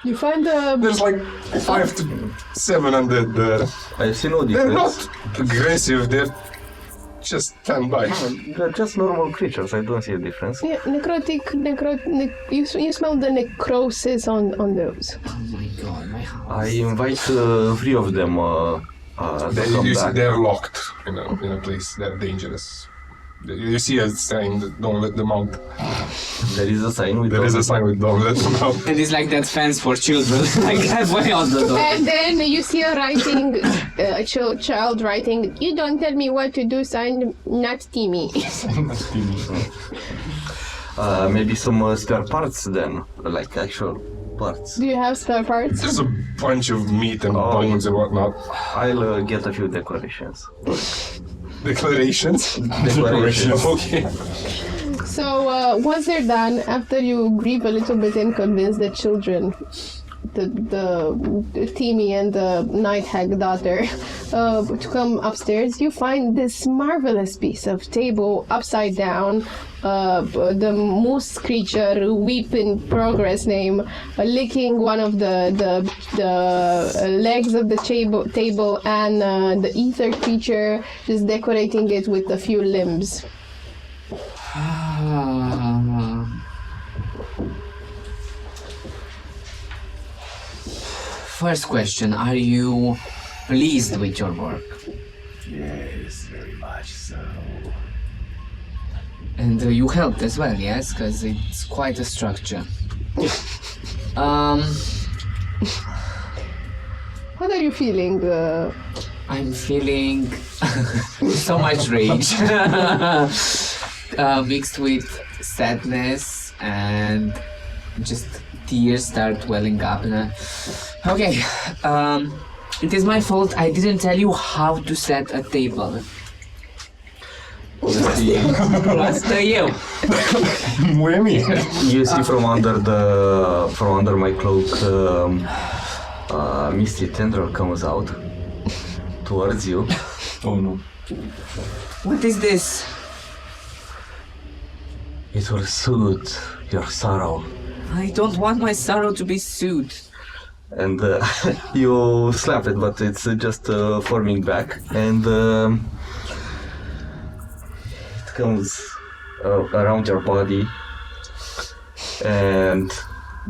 You find the There's like 5 to 7 undead there. I see no They're difference. not aggressive. They're just standby. They're just normal creatures. I don't see a difference. necrotic. You smell the necrosis on those. Oh my god, my house. I invite 3 of them to come You see, back. they're locked in a place. They're dangerous. You see a sign that don't let them out. There is a sign with There is a sign with don't let them out. It is like that fence for children, like halfway on the door. And then you see a writing, a child writing, "You don't tell me what to do," signed not Timmy. Maybe some spare parts then, like actual parts. Do you have spare parts? There's a bunch of meat and bones and whatnot. I'll get a few decorations. Declarations. Decorations. Okay. So once they're done, after you grieve a little bit and convince the children Timmy and the night hag daughter to come upstairs, you find this marvelous piece of table upside down. The moose creature, weep in progress name, licking one of the legs of the table, and the ether creature just decorating it with a few limbs. First question, are you pleased with your work? Yes, very much so. And you helped as well, yes? Because it's quite a structure. What are you feeling? I'm feeling so much rage. Mixed with sadness and just tears start welling up. Okay, it is my fault. I didn't tell you how to set a table. What's the you? Muy bien. You see from under my cloak, misty tendril comes out towards you. Oh no. What is this? It will soothe your sorrow. I don't want my sorrow to be soothed. And you slap it, but it's just forming back. And it comes around your body and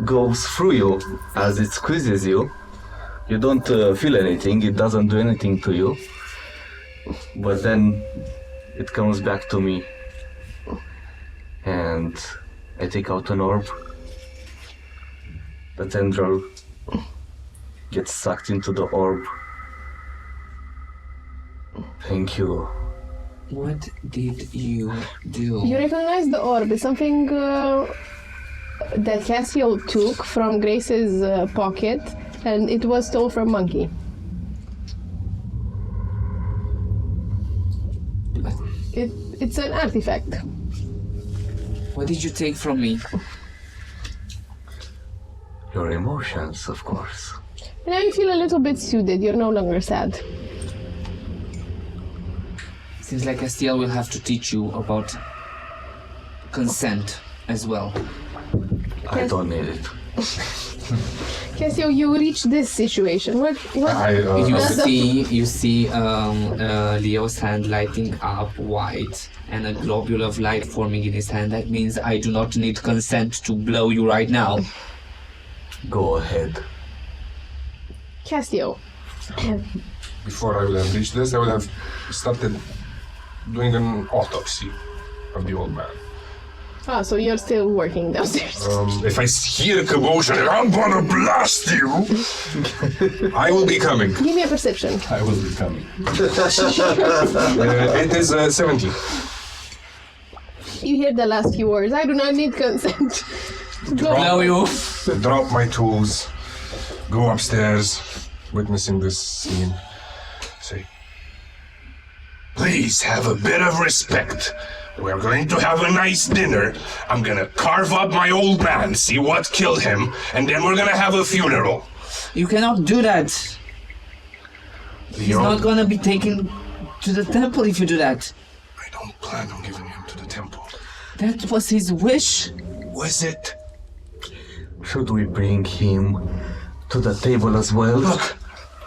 goes through you as it squeezes you. You don't feel anything, it doesn't do anything to you. But then it comes back to me. And I take out an orb. The tendril gets sucked into the orb. Thank you. What did you do? You recognize the orb. It's something that Cassiel took from Grace's pocket, and it was stole from Monkey. It's an artifact. What did you take from me? Your emotions, of course. Now you feel a little bit soothed. You're no longer sad. Seems like Castiel will have to teach you about consent as well. I don't need it. Cassio, you reach this situation. What? You see Leo's hand lighting up white and a globule of light forming in his hand. That means I do not need consent to blow you right now. Go ahead. Cassio. Before I would have reached this, I would have started doing an autopsy of the old man. Ah, so you're still working downstairs. If I hear commotion and I'm gonna blast you, I will be coming. Give me a perception. I will be coming. It is 17. You hear the last few words. I do not need consent. Blow you. Drop my tools, go upstairs, witnessing this scene. Say, please have a bit of respect. We're going to have a nice dinner. I'm gonna carve up my old man, see what killed him, and then we're gonna have a funeral. You cannot do that. He's Leo, not gonna be taken to the temple if you do that. I don't plan on giving him to the temple. That was his wish. Was it? Should we bring him to the table as well? Look,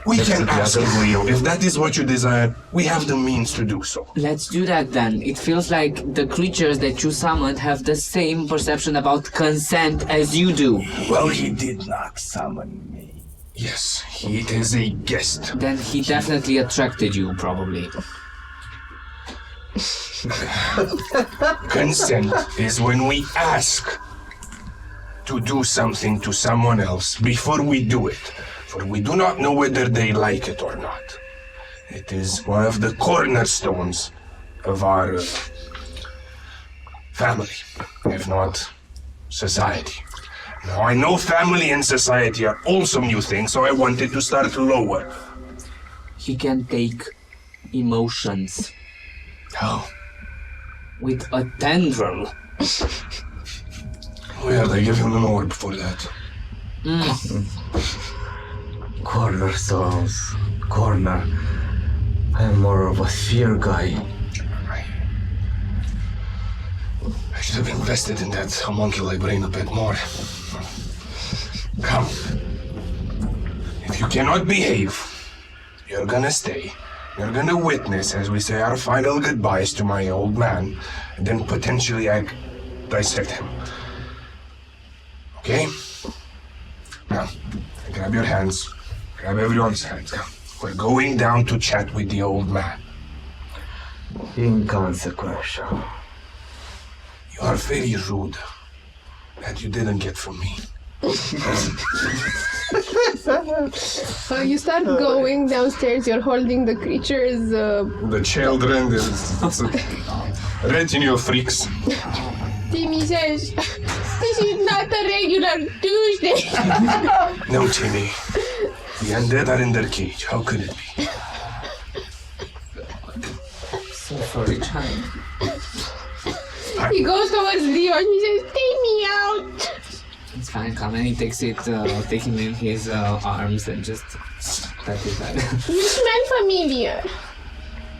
we can ask him, Leo. If that is what you desire, we have the means to do so. Let's do that then. It feels like the creatures that you summoned have the same perception about consent as you do. Well, he did not summon me. Yes, he is a guest. Then he definitely attracted you, probably. Consent is when we ask to do something to someone else before we do it, for we do not know whether they like it or not. It is one of the cornerstones of our family, if not society. Now, I know family and society are also new things, so I wanted to start lower. He can take emotions How? with a tendril. Well, I give him an orb for that. Cornerstones. Corner. I'm more of a fear guy. I should have invested in that homuncular brain a bit more. Come. If you cannot behave, you're gonna stay. You're gonna witness as we say our final goodbyes to my old man, and then potentially I dissect him. Okay? Now, grab your hands. Grab everyone's hands. Come. We're going down to chat with the old man. Inconsequential. You are very rude. That you didn't get from me. So you start going downstairs, you're holding the creature's... The children, it's a retinue of freaks. Timmy says, this is not a regular Tuesday. No, Timmy. The undead are in their cage. How could it be? So sorry, child. He goes towards Leon, he says, take me out. It's fine, come and he takes it, take him in his arms and just pat it back. You smell familiar.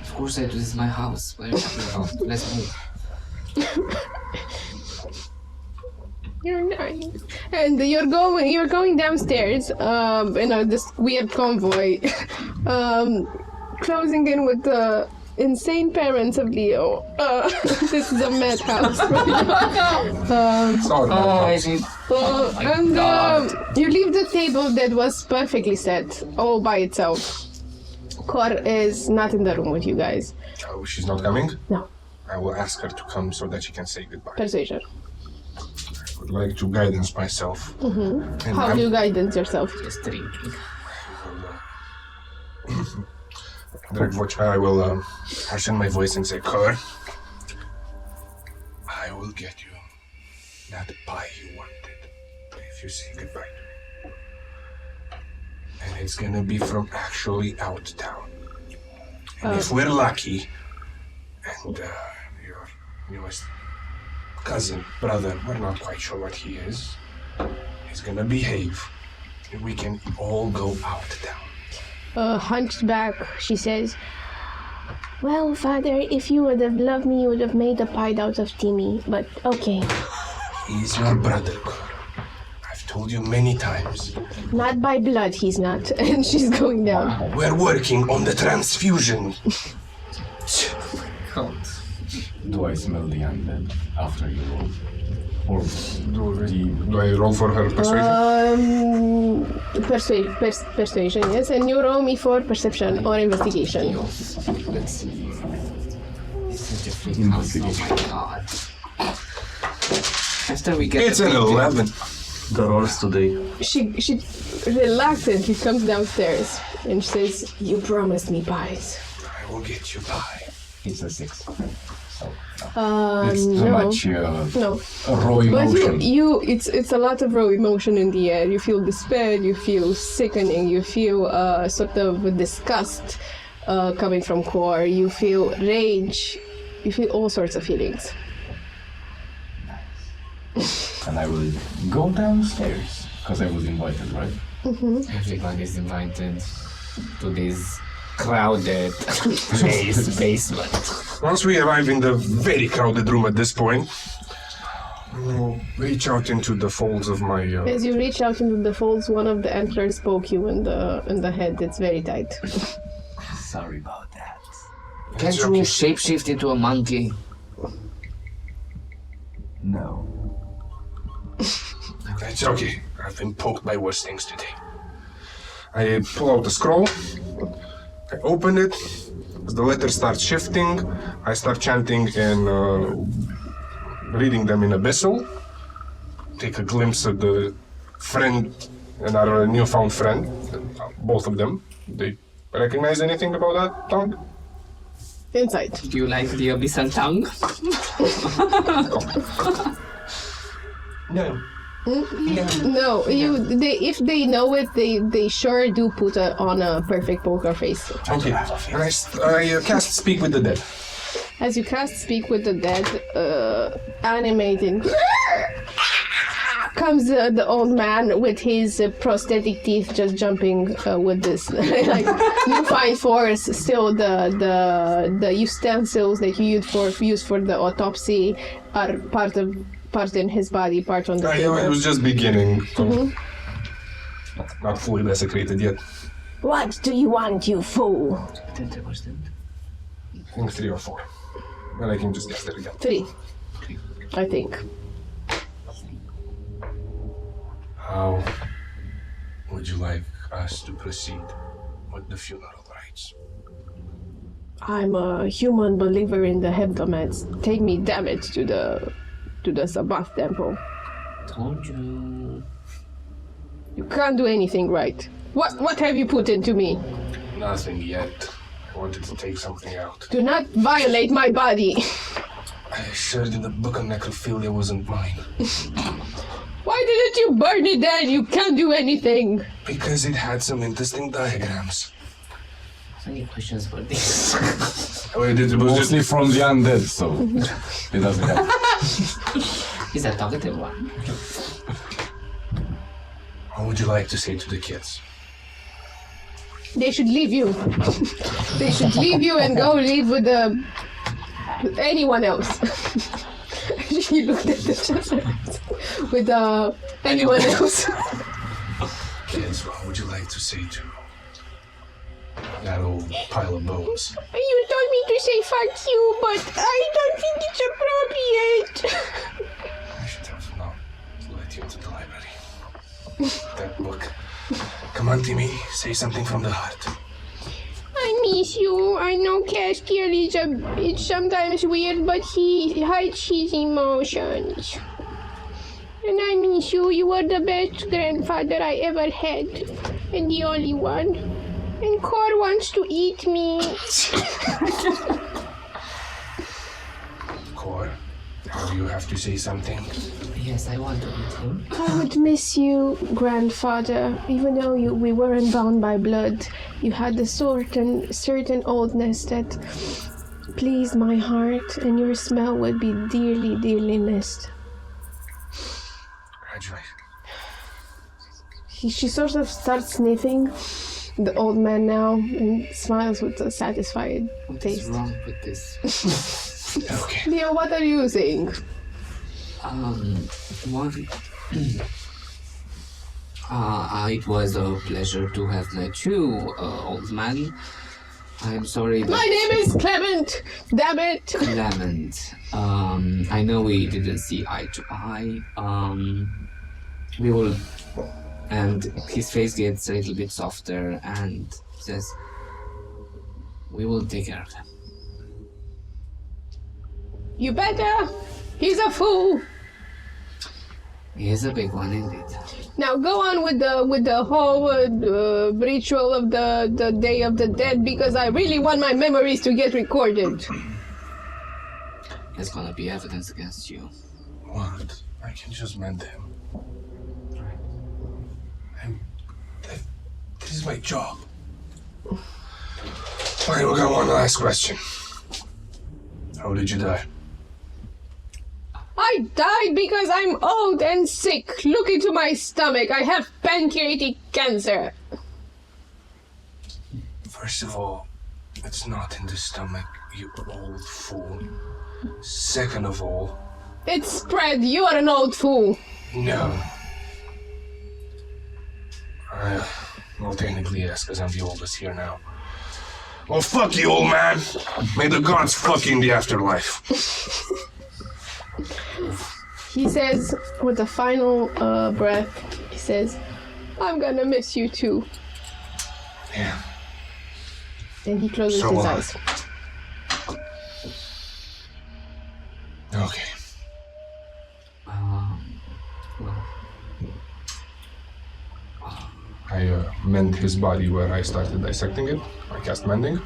Of course I do, this is my house. What are you talking about? Let's move. You're nice. And you're going downstairs, in this weird convoy, closing in with the insane parents of Leo. This is a madhouse. You leave the table that was perfectly set, all by itself. Kor is not in the room with you guys. Oh, she's not coming? No. I will ask her to come so that she can say goodbye. Persuasion. I would like to guidance myself. And How do you guidance yourself? Just drinking. I will harshen my voice and say, Kor, I will get you that pie you wanted if you say goodbye to me. And it's gonna be from actually out town. And if we're lucky, and your newest cousin, brother, we're not quite sure what he is, he's gonna behave, and we can all go out town. Hunched back, she says, well, Father, if you would have loved me, you would have made a pie out of Timmy, but okay. He's your brother, Kor. I've told you many times. Not by blood, he's not. And she's going down. We're working on the transfusion. Do I smell the undead after you roll? Or Do I roll for her persuasion? Persuasion, yes. And you roll me for perception or investigation. Let's see. It's such a freak house. Oh my god. After we get It's an 11. The rolls today. She reluctantly comes downstairs and she says, you promised me pies. I will get you pie. it's a 6. So it's too no. much No. raw But emotion. it's a lot of raw emotion in the air. You feel despair, you feel sickening, you feel sort of disgust coming from Kor, you feel rage, you feel all sorts of feelings. And I will go downstairs because I was invited, right? Everyone is invited to this crowded place basement. Once we arrive in the very crowded room at this point, we'll reach out into the folds of my... As you reach out into the folds, one of the antlers poke you in the head. It's very tight. Sorry about that. Can't you shapeshift into a monkey? No. It's okay. I've been poked by worse things today. I pull out the scroll. I open it. As the letters start shifting, I start chanting and reading them in Abyssal. Take a glimpse of the friend and our newfound friend, both of them. They recognize anything about that tongue? Inside. Do you like the abyssal tongue? No. No, if they know it, they sure do put on a perfect poker face. Okay. And I cast Speak with the Dead. As you cast Speak with the Dead, animating comes the old man with his prosthetic teeth, just jumping with this like newfound force. Still, the utensils that he used for the autopsy are part in his body, part on the table. It was just beginning. So not fully desecrated yet. What do you want, you fool? I think 3 or 4. Well, I can just guess that again. 3, I think. How would you like us to proceed with the funeral rites? I'm a human believer in the Hebdomeds. Take me, damn it, to the Sabbath temple. Told you. You can't do anything right. What have you put into me? Nothing yet. I wanted to take something out. Do not violate my body. I assured you the Book of Necrophilia wasn't mine. Why didn't you burn it then? You can't do anything. Because it had some interesting diagrams. Any questions for this? It was Mostly from the undead, so it doesn't help. He's a talkative one. What would you like to say to the kids? They should leave you. They should leave you and go live with anyone else. She looked at the chest with anyone else. Kids, what would you like to say to that old pile of bones? You told me to say fuck you, but I don't think it's appropriate. I should have not let you into the library. That book. Come on, Timmy. Say something from the heart. I miss you. I know Castiel is sometimes weird, but he hides his emotions. And I miss you. You were the best grandfather I ever had. And the only one. And Cor wants to eat me. Cor, do you have to say something? Yes, I want to eat him. I would miss you, grandfather. Even though we weren't bound by blood, you had a certain oldness that pleased my heart, and your smell would be dearly, dearly missed. Graduate. She sort of starts sniffing the old man now and smiles with a satisfied What's taste. wrong with this? Okay. Leo, what are you saying? One. It was a pleasure to have met you, old man. I'm sorry that... My name is Clement! Damn it! Clement. I know we didn't see eye to eye. We will... And his face gets a little bit softer and says, we will take care of him. You better! He's a fool! He is a big one indeed. Now go on with the whole ritual of the Day of the Dead, because I really want my memories to get recorded. There's gonna be evidence against you. What? I can just mend him. This is my job. Fine, we got one last question. How did you die? I died because I'm old and sick. Look into my stomach. I have pancreatic cancer. First of all, it's not in the stomach, you old fool. Second of all, It's spread. You are an old fool. no. Well, technically, yes, because I'm the oldest here now. Well, fuck you, old man. May the gods fuck you in the afterlife. He says, with a final breath, he says, I'm gonna miss you too. Yeah. And he closes So his will I. eyes. Okay. I mend his body where I started dissecting it. I cast mending.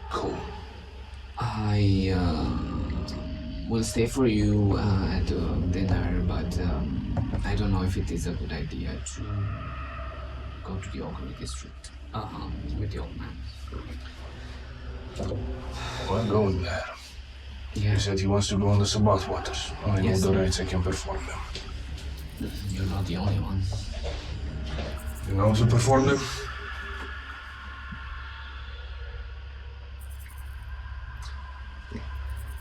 Cool. I will stay for you at dinner, but I don't know if it is a good idea to go to the Ogre district with the old man. Well, I'm going there. He said he wants to go on the Sabbath waters. I know Yes. the rites, I can perform them. You're not the only one. You know how to perform them?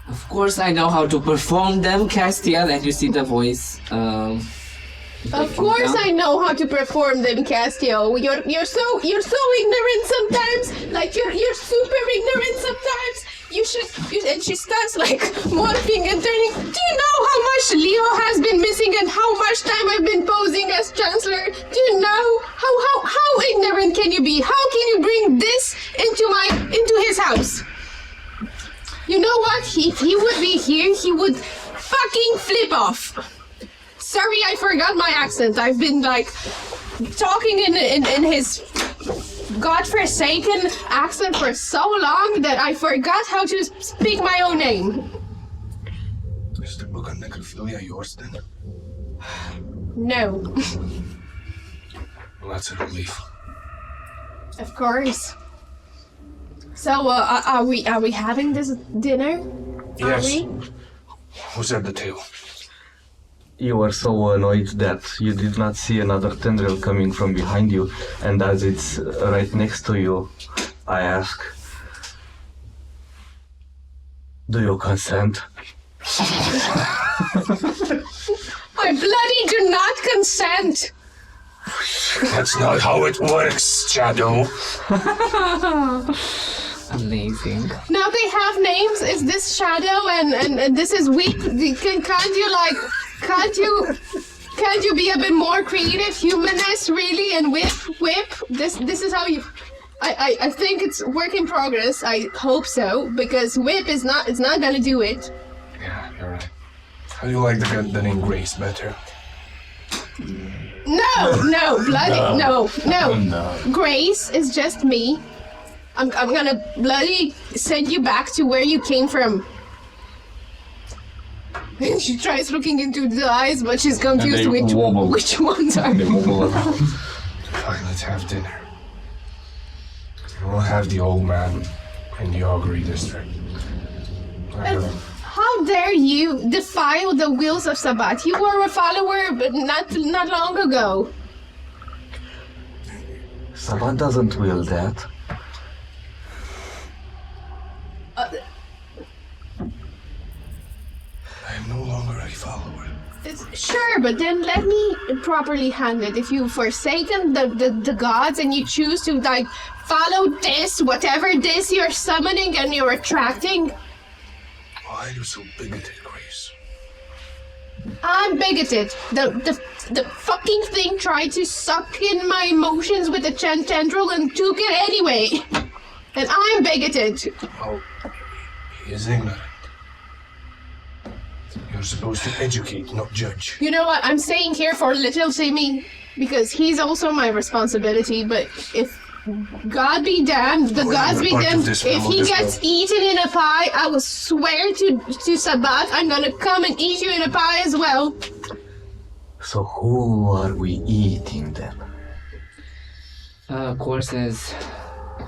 Of course I know how to perform them, Castiel, and you see the voice. Of course I know how to perform them, Castiel. You're so ignorant sometimes. Like you're super ignorant sometimes. And she starts like morphing and turning. Do you know how much Leo has been missing and how much time I've been posing as Chancellor? Do you know how ignorant can you be? How can you bring this into his house? You know what? If he would be here, he would fucking flip off. Sorry, I forgot my accent. I've been like talking in his godforsaken accent for so long that I forgot how to speak my own name. Is the book of necrophilia yours then? No, Well, that's a relief. of course. So, are we having this dinner? Yes. Are we? Who's at the table? You were so annoyed that you did not see another tendril coming from behind you, and as it's right next to you, I ask, do you consent? I bloody do not consent! That's not how it works, Shadow. Amazing. Now they have names. Is this Shadow and this is Weep? Can't you be a bit more creative, humanist, really, and whip? This is how you. I think it's work in progress. I hope so, because whip is not. It's not gonna do it. Yeah, you're right. How do you like the name Grace better? No, bloody no. No. Grace is just me. I'm gonna bloody send you back to where you came from. And she tries looking into the eyes, but she's confused they wobble. which ones are. They wobble around. Fine, let's have dinner. We'll have the old man in the augury district. How dare you defile the wills of Sabbath? You were a follower, but not long ago. Saban doesn't will that. I am no longer a follower. Sure, but then let me properly handle it. If you've forsaken the gods and you choose to like follow this, whatever this you're summoning and you're attracting, Why are you so bigoted, Grace? I'm bigoted. The fucking thing tried to suck in my emotions with the tendril and took it anyway. And I'm bigoted. Oh, he is ignorant. You're supposed to educate, not judge. You know what? I'm staying here for little Timmy because he's also my responsibility. But if God be damned, the gods be damned, if he gets eaten in a pie, I will swear to Sabbath, I'm gonna come and eat you in a pie as well. So who are we eating then? Courses.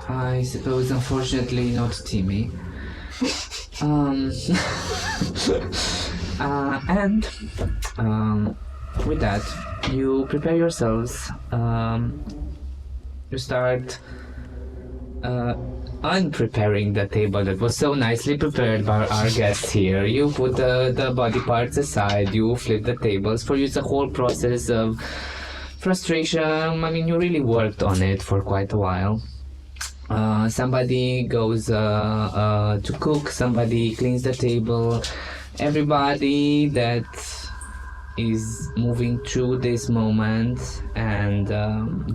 I suppose, unfortunately, not Timmy. With that, you prepare yourselves. You start unpreparing the table that was so nicely prepared by our guests here. You put the body parts aside, you flip the tables. For you, it's a whole process of frustration. I mean, you really worked on it for quite a while. Somebody goes to cook, somebody cleans the table. Everybody that is moving through this moment and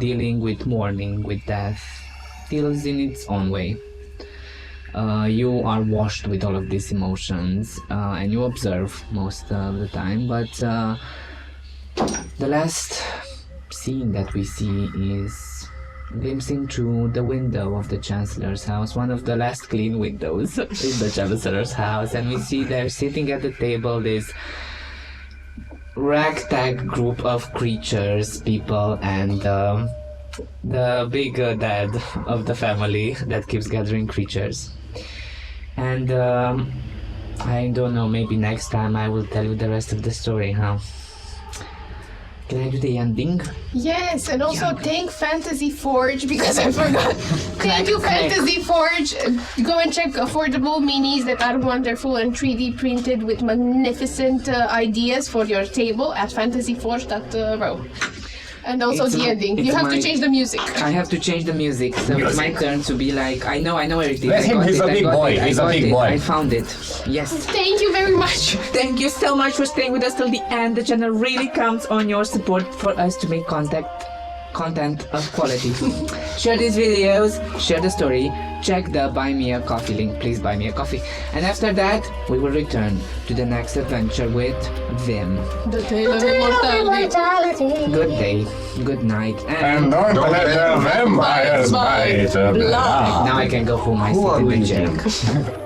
dealing with mourning, with death, deals in its own way. You are washed with all of these emotions and you observe most of the time, but the last scene that we see is glimpsing through the window of the Chancellor's house, one of the last clean windows in the Chancellor's house, and we see there sitting at the table this ragtag group of creatures, people, and the big dad of the family that keeps gathering creatures. And I don't know, maybe next time I will tell you the rest of the story, huh? Can I do the ending? Yes, and also thank Fantasy Forge because I forgot. Thank you, Crack. Fantasy Forge. Go and check affordable minis that are wonderful and 3D printed with magnificent ideas for your table at fantasyforge.ro. And also It's the my- ending. it's You have my- to change the music. I have to change the music, so it's my turn to be like, I know everything. Let him, he's a big boy, he's a big boy. I found it. Yes. Thank you very much. Thank you so much for staying with us till the end. The channel really counts on your support for us to make content of quality. Share these videos, share the story, check the buy me a coffee link, please buy me a coffee. And after that, we will return to the next adventure with VIM. The Tale of Immortality. Good day, good night, And don't let the vampires bite. now I can go home. I Who sit are in we the chair. again?